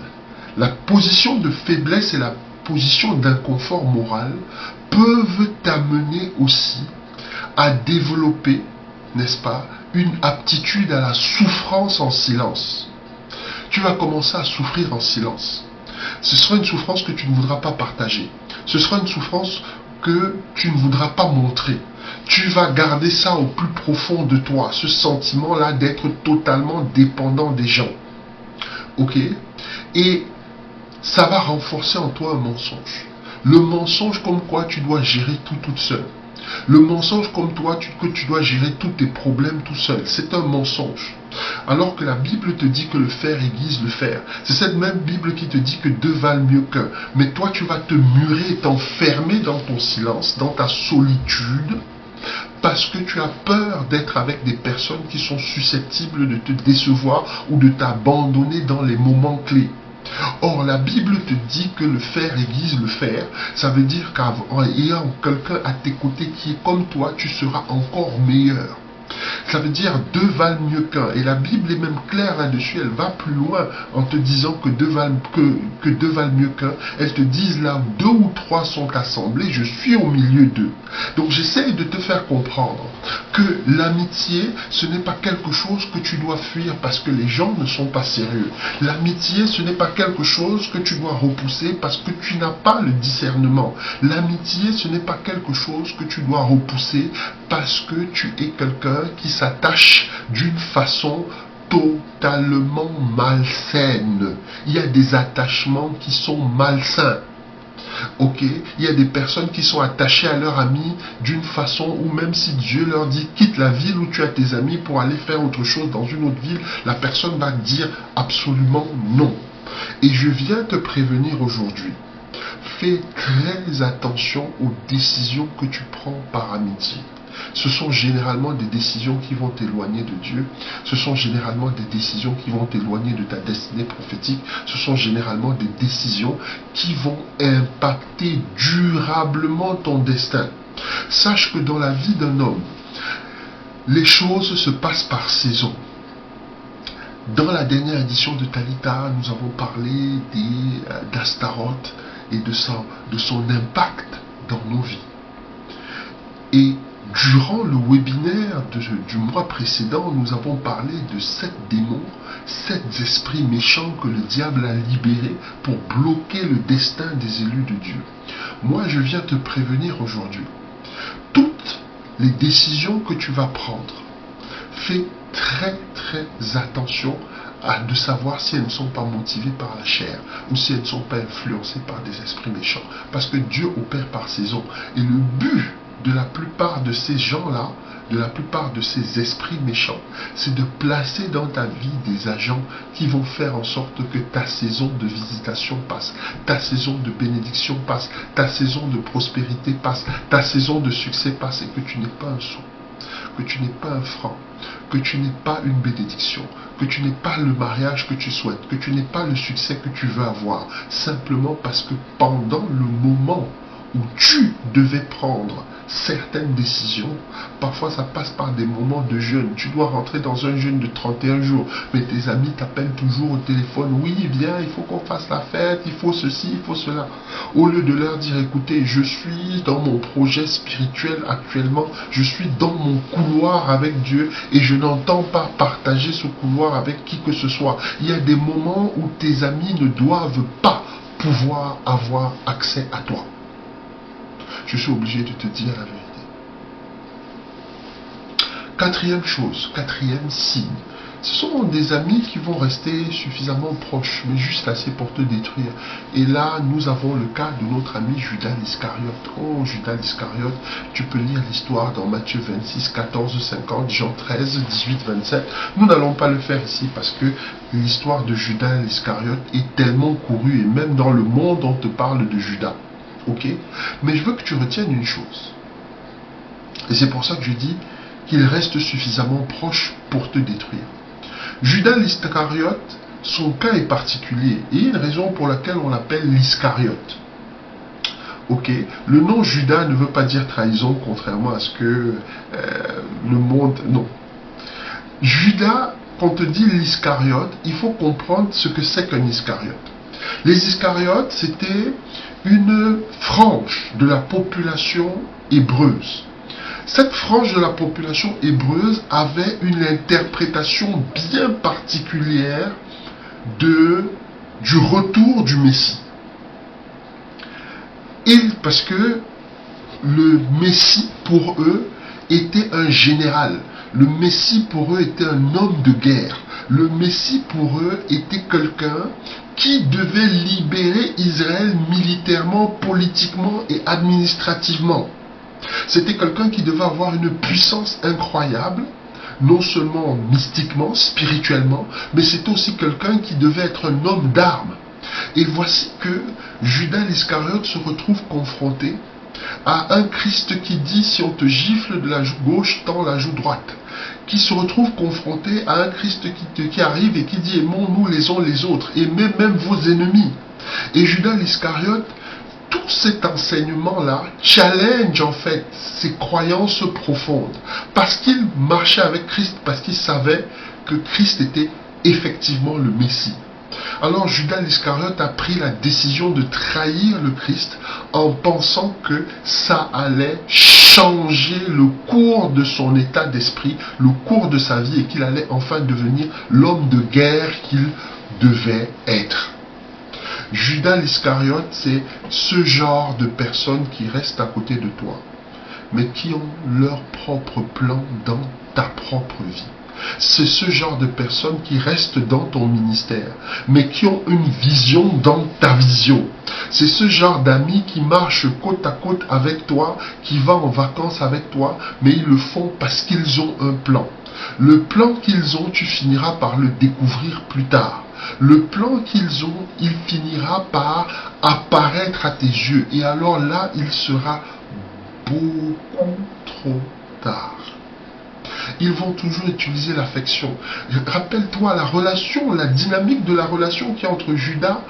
La position de faiblesse et la position d'inconfort moral peuvent t'amener aussi à développer, n'est-ce pas, une aptitude à la souffrance en silence. Tu vas commencer à souffrir en silence. Ce sera une souffrance que tu ne voudras pas partager. Ce sera une souffrance que tu ne voudras pas montrer. Tu vas garder ça au plus profond de toi, ce sentiment-là d'être totalement dépendant des gens. Ok? Et ça va renforcer en toi un mensonge. Le mensonge comme quoi tu dois gérer tout toute seule. Le mensonge comme toi que tu dois gérer tous tes problèmes tout seul. C'est un mensonge. Alors que la Bible te dit que le fer aiguise le fer. C'est cette même Bible qui te dit que deux valent mieux qu'un. Mais toi, tu vas te murer, t'enfermer dans ton silence, dans ta solitude, parce que tu as peur d'être avec des personnes qui sont susceptibles de te décevoir ou de t'abandonner dans les moments clés. Or, la Bible te dit que le fer aiguise le fer. Ça veut dire qu'en ayant quelqu'un à tes côtés qui est comme toi, tu seras encore meilleur. Ça veut dire deux valent mieux qu'un. Et la Bible est même claire là-dessus. Elle va plus loin en te disant que deux valent mieux qu'un. Elle te dit là où deux ou trois sont assemblés, je suis au milieu d'eux. Donc j'essaye de te faire comprendre que l'amitié, ce n'est pas quelque chose que tu dois fuir parce que les gens ne sont pas sérieux. L'amitié, ce n'est pas quelque chose que tu dois repousser parce que tu n'as pas le discernement. L'amitié, ce n'est pas quelque chose que tu dois repousser parce que tu es quelqu'un qui s'attache d'une façon totalement malsaine. Il y a des attachements qui sont malsains. Ok, il y a des personnes qui sont attachées à leur ami d'une façon où même si Dieu leur dit quitte la ville où tu as tes amis pour aller faire autre chose dans une autre ville, la personne va dire absolument non. Et je viens te prévenir aujourd'hui. Fais très attention aux décisions que tu prends par amitié. Ce sont généralement des décisions qui vont t'éloigner de Dieu. Ce sont généralement des décisions qui vont t'éloigner de ta destinée prophétique. Ce sont généralement des décisions qui vont impacter durablement ton destin. Sache que dans la vie d'un homme, les choses se passent par saison. Dans la dernière édition de Talita, nous avons parlé d'Astaroth et de son impact dans nos vies. Et durant le webinaire du mois précédent, nous avons parlé de 7 démons, 7 esprits méchants que le diable a libérés pour bloquer le destin des élus de Dieu. Moi, je viens te prévenir aujourd'hui. Toutes les décisions que tu vas prendre, fais très attention de savoir si elles ne sont pas motivées par la chair ou si elles ne sont pas influencées par des esprits méchants. Parce que Dieu opère par saison. Et le but de la plupart de ces gens-là, de la plupart de ces esprits méchants, c'est de placer dans ta vie des agents qui vont faire en sorte que ta saison de visitation passe, ta saison de bénédiction passe, ta saison de prospérité passe, ta saison de succès passe et que tu n'es pas un sou, que tu n'es pas un franc, que tu n'es pas une bénédiction, que tu n'es pas le mariage que tu souhaites, que tu n'es pas le succès que tu veux avoir, simplement parce que pendant le moment où tu devais prendre certaines décisions, parfois ça passe par des moments de jeûne. Tu dois rentrer dans un jeûne de 31 jours, mais tes amis t'appellent toujours au téléphone. Oui, viens, il faut qu'on fasse la fête, il faut ceci, il faut cela. Au lieu de leur dire, écoutez, je suis dans mon projet spirituel actuellement, je suis dans mon couloir avec Dieu et je n'entends pas partager ce couloir avec qui que ce soit. Il y a des moments où tes amis ne doivent pas pouvoir avoir accès à toi. Je suis obligé de te dire la vérité. Quatrième chose, quatrième signe. Ce sont des amis qui vont rester suffisamment proches, mais juste assez pour te détruire. Et là, nous avons le cas de notre ami Judas l'Iscariote. Oh, Judas l'Iscariote, tu peux lire l'histoire dans Matthieu 26, 14, 50, Jean 13, 18, 27. Nous n'allons pas le faire ici parce que l'histoire de Judas l'Iscariote est tellement courue et même dans le monde, on te parle de Judas. Ok, mais je veux que tu retiennes une chose. Et c'est pour ça que je dis qu'il reste suffisamment proche pour te détruire. Judas l'Iscariote, son cas est particulier. Et il y a une raison pour laquelle on l'appelle l'Iscariote. Ok, le nom Judas ne veut pas dire trahison, contrairement à ce que le monde... Non. Judas, quand on te dit l'Iscariote, il faut comprendre ce que c'est qu'un Iscariote. Les Iscariotes, c'était une frange de la population hébreuse. Cette frange de la population hébreuse avait une interprétation bien particulière du retour du Messie. Parce que le Messie, pour eux, était un général. Le Messie, pour eux, était un homme de guerre. Le Messie, pour eux, était quelqu'un qui devait libérer Israël militairement, politiquement et administrativement. C'était quelqu'un qui devait avoir une puissance incroyable, non seulement mystiquement, spirituellement, mais c'était aussi quelqu'un qui devait être un homme d'armes. Et voici que Judas l'Iscariote se retrouve confronté à un Christ qui dit, si on te gifle de la joue gauche, tends la joue droite. Qui se retrouve confronté à un Christ qui arrive et qui dit, aimons-nous les uns les autres, aimez même vos ennemis. Et Judas l'Iscariote, tout cet enseignement-là challenge en fait ses croyances profondes. Parce qu'il marchait avec Christ, parce qu'il savait que Christ était effectivement le Messie. Alors Judas l'Iscariote a pris la décision de trahir le Christ en pensant que ça allait changer le cours de son état d'esprit, le cours de sa vie et qu'il allait enfin devenir l'homme de guerre qu'il devait être. Judas l'Iscariote, c'est ce genre de personnes qui restent à côté de toi, mais qui ont leur propre plan dans ta propre vie. C'est ce genre de personnes qui restent dans ton ministère, mais qui ont une vision dans ta vision. C'est ce genre d'amis qui marchent côte à côte avec toi, qui vont en vacances avec toi, mais ils le font parce qu'ils ont un plan. Le plan qu'ils ont, tu finiras par le découvrir plus tard. Le plan qu'ils ont, il finira par apparaître à tes yeux. Et alors là, il sera beaucoup trop tard. Ils vont toujours utiliser l'affection. Rappelle-toi la relation, la dynamique de la relation qui est entre Judas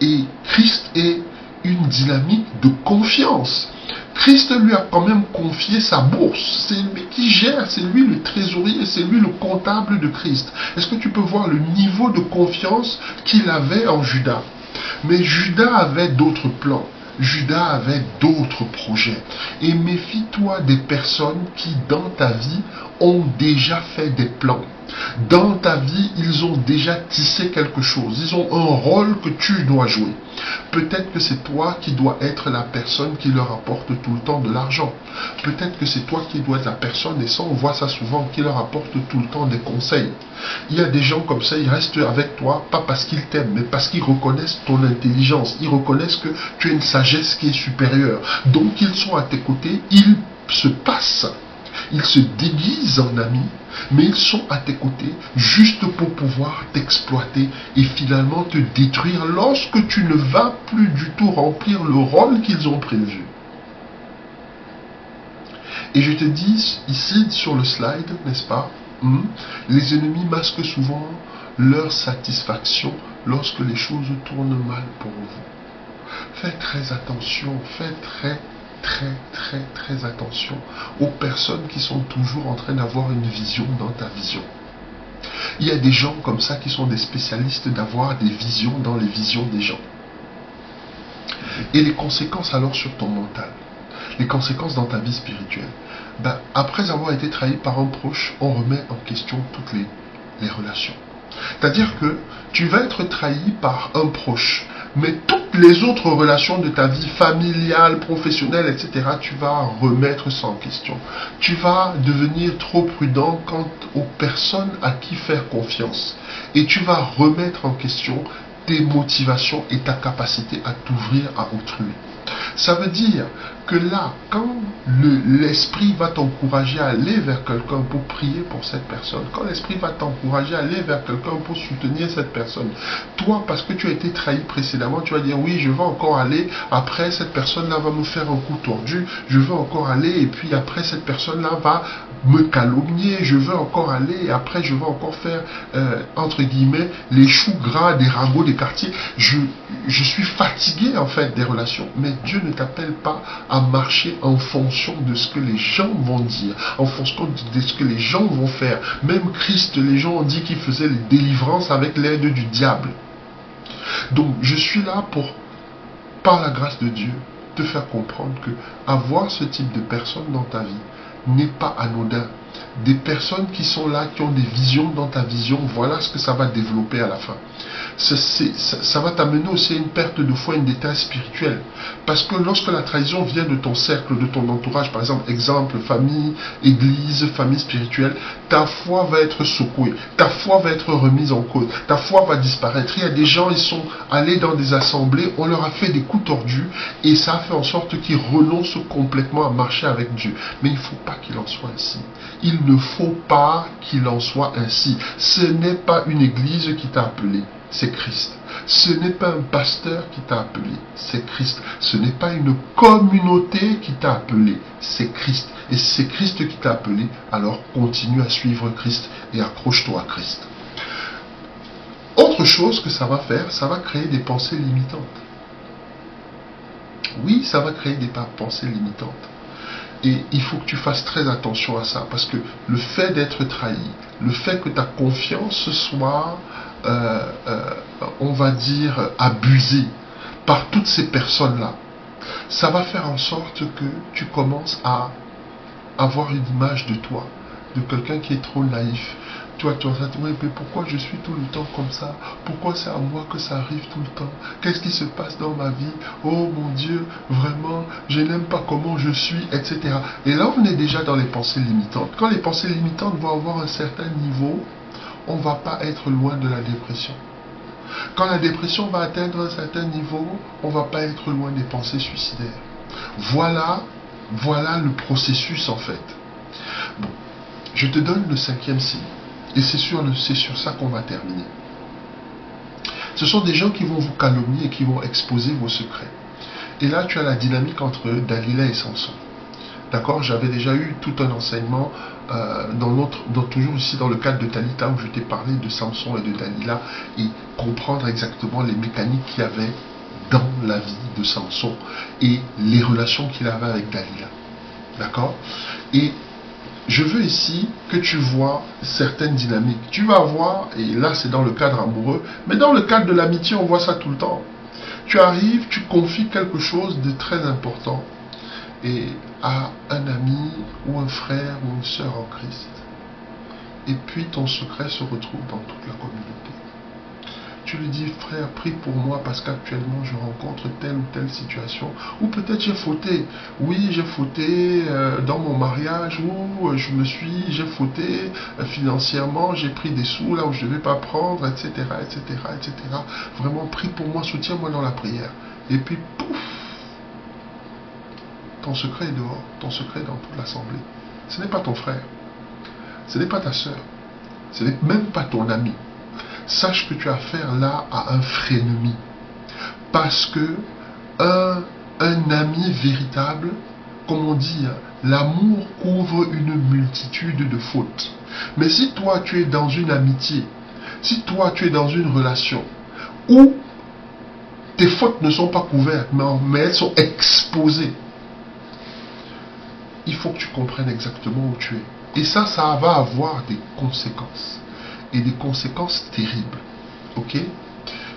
et Christ est une dynamique de confiance. Christ lui a quand même confié sa bourse. C'est lui qui gère, c'est lui le trésorier, c'est lui le comptable de Christ. Est-ce que tu peux voir le niveau de confiance qu'il avait en Judas? Mais Judas avait d'autres plans. Judas avait d'autres projets. Et méfie-toi des personnes qui, dans ta vie, ont déjà fait des plans. Dans ta vie, ils ont déjà tissé quelque chose. Ils ont un rôle que tu dois jouer. Peut-être que c'est toi qui dois être la personne qui leur apporte tout le temps de l'argent. Peut-être que c'est toi qui dois être la personne, et ça on voit ça souvent, qui leur apporte tout le temps des conseils. Il y a des gens comme ça, ils restent avec toi, pas parce qu'ils t'aiment, mais parce qu'ils reconnaissent ton intelligence. Ils reconnaissent que tu as une sagesse qui est supérieure. Donc ils sont à tes côtés, ils se passent. Ils se déguisent en amis, mais ils sont à tes côtés juste pour pouvoir t'exploiter et finalement te détruire lorsque tu ne vas plus du tout remplir le rôle qu'ils ont prévu. Et je te dis ici sur le slide, n'est-ce pas, les ennemis masquent souvent leur satisfaction lorsque les choses tournent mal pour vous. Faites très attention, faites très attention aux personnes qui sont toujours en train d'avoir une vision dans ta vision. Il y a des gens comme ça qui sont des spécialistes d'avoir des visions dans les visions des gens. Et les conséquences alors sur ton mental, les conséquences dans ta vie spirituelle. Après avoir été trahi par un proche, on remet en question toutes les relations. C'est-à-dire que tu vas être trahi par un proche, mais toutes les autres relations de ta vie familiale, professionnelle, etc., tu vas remettre ça en question. Tu vas devenir trop prudent quant aux personnes à qui faire confiance. Et tu vas remettre en question tes motivations et ta capacité à t'ouvrir à autrui. Ça veut dire que là, quand l'esprit va t'encourager à aller vers quelqu'un pour prier pour cette personne, quand l'esprit va t'encourager à aller vers quelqu'un pour soutenir cette personne, toi, parce que tu as été trahi précédemment, tu vas dire oui, je veux encore aller, après cette personne-là va me faire un coup tordu, je veux encore aller, et puis après cette personne-là va me calomnier, je veux encore aller, et après je veux encore faire, entre guillemets, les choux gras des ragots des quartiers. Je suis fatigué en fait des relations, mais Dieu ne t'appelle pas à marcher en fonction de ce que les gens vont dire, en fonction de ce que les gens vont faire. Même Christ, les gens ont dit qu'il faisait les délivrances avec l'aide du diable. Donc je suis là pour, par la grâce de Dieu, te faire comprendre que avoir ce type de personnes dans ta vie n'est pas anodin. Des personnes qui sont là, qui ont des visions dans ta vision, voilà ce que ça va développer à la fin. Ça va t'amener aussi à une perte de foi, une détresse spirituelle. Parce que lorsque la trahison vient de ton cercle, de ton entourage, par exemple, famille, église, famille spirituelle, ta foi va être secouée, ta foi va être remise en cause, ta foi va disparaître. Il y a des gens, ils sont allés dans des assemblées, on leur a fait des coups tordus, et ça a fait en sorte qu'ils renoncent complètement à marcher avec Dieu. Mais il ne faut pas qu'il en soit ainsi. Il ne faut pas qu'il en soit ainsi. Ce n'est pas une église qui t'a appelé, c'est Christ. Ce n'est pas un pasteur qui t'a appelé, c'est Christ. Ce n'est pas une communauté qui t'a appelé, c'est Christ. Et si c'est Christ qui t'a appelé, alors continue à suivre Christ et accroche-toi à Christ. Autre chose que ça va faire, ça va créer des pensées limitantes. Oui, ça va créer des pensées limitantes. Et il faut que tu fasses très attention à ça, parce que le fait d'être trahi, le fait que ta confiance soit, on va dire, abusée par toutes ces personnes-là, ça va faire en sorte que tu commences à avoir une image de toi, de quelqu'un qui est trop naïf. Toi, tu vas te dire, mais pourquoi je suis tout le temps comme ça? Pourquoi c'est à moi que ça arrive tout le temps? Qu'est-ce qui se passe dans ma vie? Oh mon Dieu, vraiment, je n'aime pas comment je suis, etc. Et là, on est déjà dans les pensées limitantes. Quand les pensées limitantes vont avoir un certain niveau, on ne va pas être loin de la dépression. Quand la dépression va atteindre un certain niveau, on ne va pas être loin des pensées suicidaires. Voilà le processus en fait. Bon, je te donne le 5e signe. Et c'est sur ça qu'on va terminer. Ce sont des gens qui vont vous calomnier et qui vont exposer vos secrets. Et là, tu as la dynamique entre Dalila et Samson. D'accord? J'avais déjà eu tout un enseignement toujours ici dans le cadre de Talita où je t'ai parlé de Samson et de Dalila et comprendre exactement les mécaniques qu'il y avait dans la vie de Samson et les relations qu'il avait avec Dalila. D'accord? Et je veux ici que tu vois certaines dynamiques. Tu vas voir, et là c'est dans le cadre amoureux, mais dans le cadre de l'amitié, on voit ça tout le temps. Tu arrives, tu confies quelque chose de très important et à un ami ou un frère ou une sœur en Christ. Et puis ton secret se retrouve dans toute la communauté. Tu lui dis, frère, prie pour moi parce qu'actuellement je rencontre telle ou telle situation. Ou peut-être j'ai fauté. Oui, j'ai fauté dans mon mariage ou j'ai fauté financièrement, j'ai pris des sous là où je ne devais pas prendre, etc., etc., etc. Vraiment, prie pour moi, soutiens-moi dans la prière. Et puis, pouf, ton secret est dehors, ton secret est dans toute l'assemblée. Ce n'est pas ton frère, ce n'est pas ta soeur, ce n'est même pas ton ami. Sache que tu as affaire là à un frénemi. Parce que un ami véritable, comme on dit, l'amour couvre une multitude de fautes. Mais si toi tu es dans une amitié, si toi tu es dans une relation où tes fautes ne sont pas couvertes, mais elles sont exposées, il faut que tu comprennes exactement où tu es. Et ça va avoir des conséquences. Et des conséquences terribles. Ok?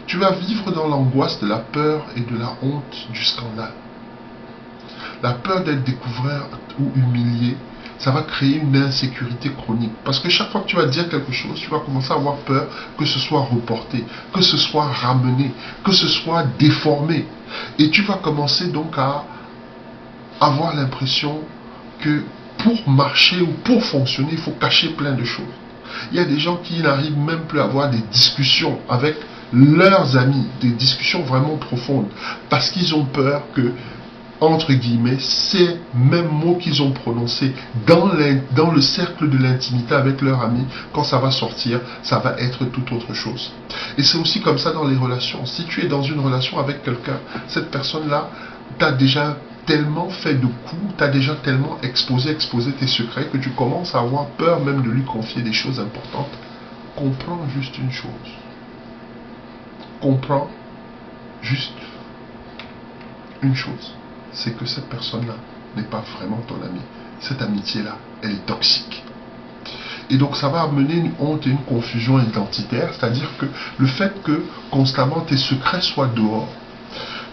Tu vas vivre dans l'angoisse de la peur et de la honte du scandale. La peur d'être découvert ou humilié, ça va créer une insécurité chronique. Parce que chaque fois que tu vas dire quelque chose, tu vas commencer à avoir peur que ce soit reporté, que ce soit ramené, que ce soit déformé. Et tu vas commencer donc à avoir l'impression que pour marcher ou pour fonctionner, il faut cacher plein de choses. Il y a des gens qui n'arrivent même plus à avoir des discussions avec leurs amis, des discussions vraiment profondes, parce qu'ils ont peur que, entre guillemets, ces mêmes mots qu'ils ont prononcés dans le cercle de l'intimité avec leurs amis, quand ça va sortir, ça va être tout autre chose. Et c'est aussi comme ça dans les relations. Si tu es dans une relation avec quelqu'un, cette personne-là t'a déjà tellement fait de coups, t'as déjà tellement exposé tes secrets que tu commences à avoir peur même de lui confier des choses importantes. Comprends juste une chose. Comprends juste une chose. C'est que cette personne-là n'est pas vraiment ton ami. Cette amitié-là, elle est toxique. Et donc ça va amener une honte et une confusion identitaire, c'est-à-dire que le fait que constamment tes secrets soient dehors,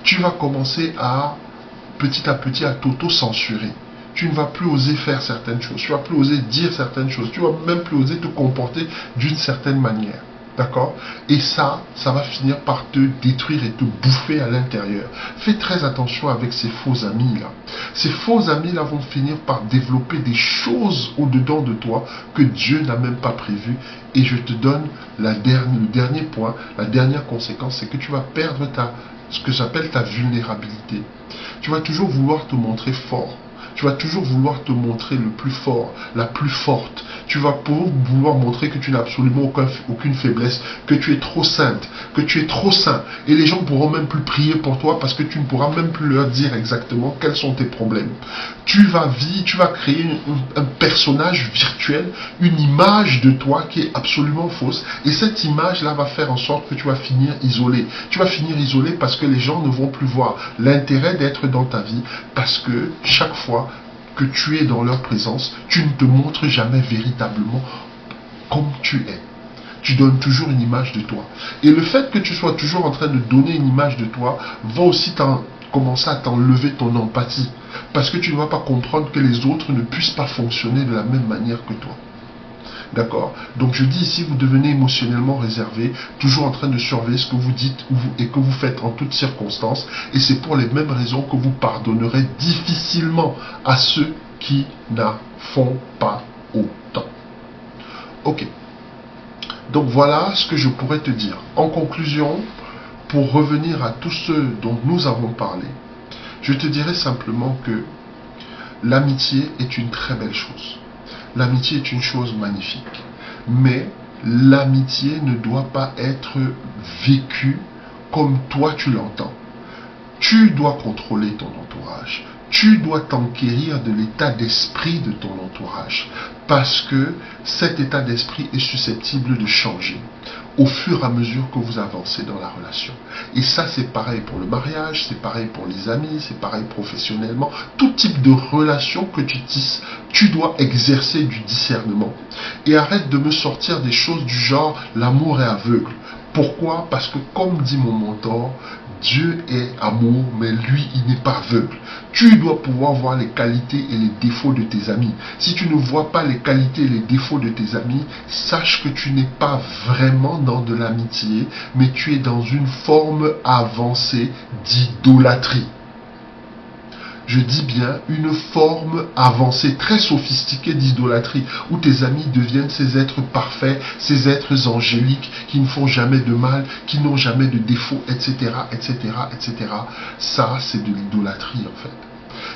tu vas commencer à petit à t'auto-censurer. Tu ne vas plus oser faire certaines choses. Tu ne vas plus oser dire certaines choses. Tu ne vas même plus oser te comporter d'une certaine manière. D'accord? Et ça va finir par te détruire et te bouffer à l'intérieur. Fais très attention avec ces faux amis-là. Ces faux amis-là vont finir par développer des choses au-dedans de toi que Dieu n'a même pas prévues. Et je te donne le dernier point, la dernière conséquence, c'est que tu vas perdre ce que j'appelle ta vulnérabilité. Tu vas toujours vouloir te montrer fort. Tu vas toujours vouloir te montrer le plus fort, la plus forte. Tu vas vouloir montrer que tu n'as absolument aucune faiblesse, que tu es trop sainte, que tu es trop saint. Et les gens pourront même plus prier pour toi parce que tu ne pourras même plus leur dire exactement quels sont tes problèmes. Tu vas créer un personnage virtuel, une image de toi qui est absolument fausse. Et cette image-là va faire en sorte que tu vas finir isolé. Tu vas finir isolé parce que les gens ne vont plus voir l'intérêt d'être dans ta vie, parce que chaque fois que tu es dans leur présence, tu ne te montres jamais véritablement comme tu es. Tu donnes toujours une image de toi. Et le fait que tu sois toujours en train de donner une image de toi va aussi commencer à t'enlever ton empathie. Parce que tu ne vas pas comprendre que les autres ne puissent pas fonctionner de la même manière que toi. D'accord? Donc je dis ici, vous devenez émotionnellement réservé, toujours en train de surveiller ce que vous dites et que vous faites en toutes circonstances. Et c'est pour les mêmes raisons que vous pardonnerez difficilement à ceux qui n'en font pas autant. Ok. Donc voilà ce que je pourrais te dire. En conclusion, pour revenir à tous ceux dont nous avons parlé, je te dirais simplement que l'amitié est une très belle chose. L'amitié est une chose magnifique. Mais l'amitié ne doit pas être vécue comme toi tu l'entends. Tu dois contrôler ton entourage. Tu dois t'enquérir de l'état d'esprit de ton entourage. Parce que cet état d'esprit est susceptible de changer au fur et à mesure que vous avancez dans la relation. Et ça, c'est pareil pour le mariage, c'est pareil pour les amis, c'est pareil professionnellement. Tout type de relation que tu tisses, tu dois exercer du discernement. Et arrête de me sortir des choses du genre « l'amour est aveugle ». Pourquoi? Parce que comme dit mon mentor, Dieu est amour, mais lui, il n'est pas aveugle. Tu dois pouvoir voir les qualités et les défauts de tes amis. Si tu ne vois pas les qualités et les défauts de tes amis, sache que tu n'es pas vraiment dans de l'amitié, mais tu es dans une forme avancée d'idolâtrie. Je dis bien une forme avancée, très sophistiquée d'idolâtrie, où tes amis deviennent ces êtres parfaits, ces êtres angéliques, qui ne font jamais de mal, qui n'ont jamais de défauts, etc., etc., etc. Ça, c'est de l'idolâtrie, en fait.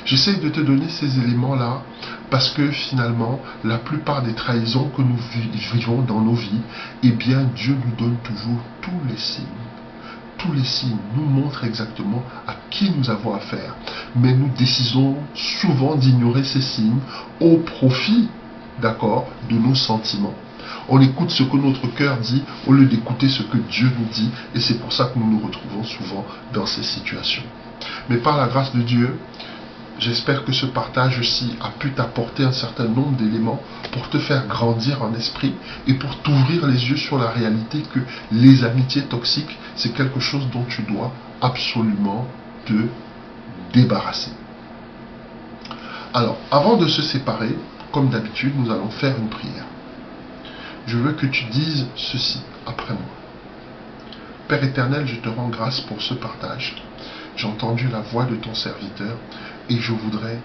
J'essaie de te donner ces éléments-là, parce que finalement, la plupart des trahisons que nous vivons dans nos vies, eh bien, Dieu nous donne toujours tous les signes. Tous les signes nous montrent exactement à qui nous avons affaire. Mais nous décidons souvent d'ignorer ces signes au profit, d'accord, de nos sentiments. On écoute ce que notre cœur dit au lieu d'écouter ce que Dieu nous dit. Et c'est pour ça que nous nous retrouvons souvent dans ces situations. Mais par la grâce de Dieu, j'espère que ce partage-ci a pu t'apporter un certain nombre d'éléments pour te faire grandir en esprit et pour t'ouvrir les yeux sur la réalité que les amitiés toxiques, c'est quelque chose dont tu dois absolument te débarrasser. Alors, avant de se séparer, comme d'habitude, nous allons faire une prière. Je veux que tu dises ceci après moi. Père éternel, je te rends grâce pour ce partage. J'ai entendu la voix de ton serviteur et je voudrais,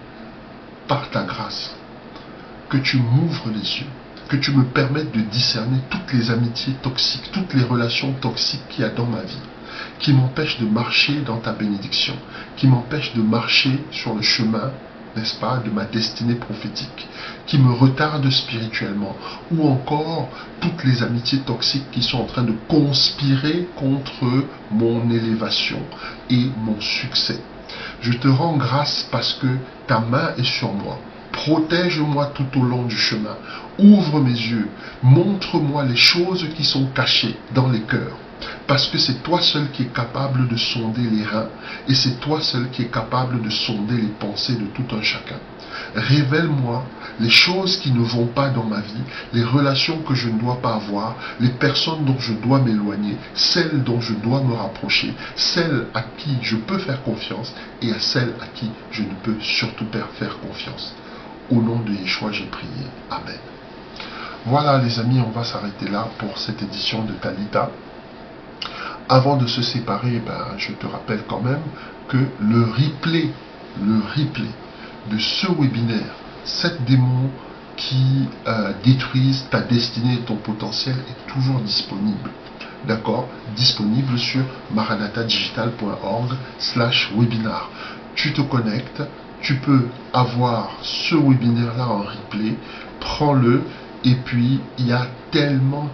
par ta grâce, que tu m'ouvres les yeux, que tu me permettes de discerner toutes les amitiés toxiques, toutes les relations toxiques qu'il y a dans ma vie, qui m'empêchent de marcher dans ta bénédiction, qui m'empêchent de marcher sur le chemin, n'est-ce pas, de ma destinée prophétique, qui me retardent spirituellement, ou encore toutes les amitiés toxiques qui sont en train de conspirer contre mon élévation et mon succès. Je te rends grâce parce que ta main est sur moi. Protège-moi tout au long du chemin. Ouvre mes yeux. Montre-moi les choses qui sont cachées dans les cœurs. Parce que c'est toi seul qui es capable de sonder les reins. Et c'est toi seul qui es capable de sonder les pensées de tout un chacun. Révèle-moi les choses qui ne vont pas dans ma vie, les relations que je ne dois pas avoir, les personnes dont je dois m'éloigner, celles dont je dois me rapprocher, celles à qui je peux faire confiance et à celles à qui je ne peux surtout pas faire confiance. Au nom de Yeshua, j'ai prié. Amen. Voilà les amis, on va s'arrêter là pour cette édition de Talita. Avant de se séparer, je te rappelle quand même que le replay de ce webinaire, 7 démons qui détruisent ta destinée et ton potentiel, est toujours disponible. D'accord? Disponible sur maranatadigital.org/webinar. Tu te connectes, tu peux avoir ce webinaire-là en replay, prends-le, et puis il y a tellement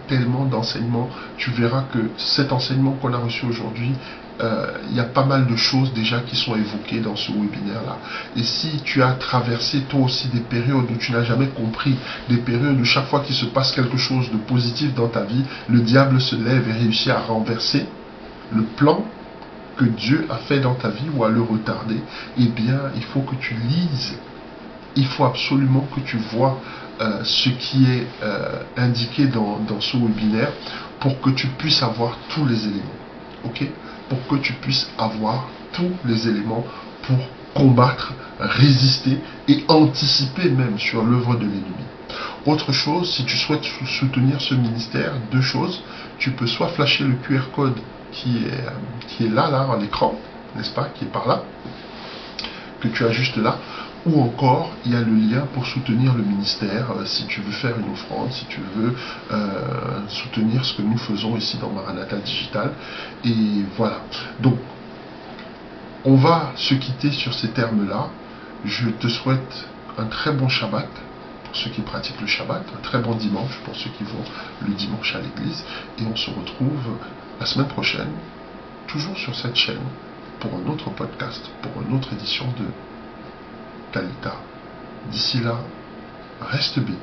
d'enseignements. Tu verras que cet enseignement qu'on a reçu aujourd'hui, il y a pas mal de choses déjà qui sont évoquées dans ce webinaire-là. Et si tu as traversé toi aussi des périodes où tu n'as jamais compris, des périodes où chaque fois qu'il se passe quelque chose de positif dans ta vie, le diable se lève et réussit à renverser le plan que Dieu a fait dans ta vie ou à le retarder, eh bien, il faut que tu lises. Il faut absolument que tu vois ce qui est indiqué dans ce webinaire pour que tu puisses avoir tous les éléments. Ok? Pour que tu puisses avoir tous les éléments pour combattre, résister et anticiper même sur l'œuvre de l'ennemi. Autre chose, si tu souhaites soutenir ce ministère, deux choses. Tu peux soit flasher le QR code qui est là à l'écran, n'est-ce pas, qui est par là, que tu as juste là, ou encore il y a le lien pour soutenir le ministère, si tu veux faire une offrande, si tu veux soutenir ce que nous faisons ici dans Maranatha Digital. Et voilà, donc on va se quitter sur ces termes-là. Je te souhaite un très bon Shabbat pour ceux qui pratiquent le Shabbat, un très bon dimanche pour ceux qui vont le dimanche à l'église, et on se retrouve la semaine prochaine, toujours sur cette chaîne, pour un autre podcast, pour une autre édition de Talita. D'ici là, reste béni,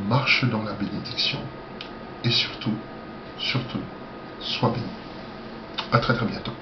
marche dans la bénédiction, et surtout, sois béni. À très bientôt.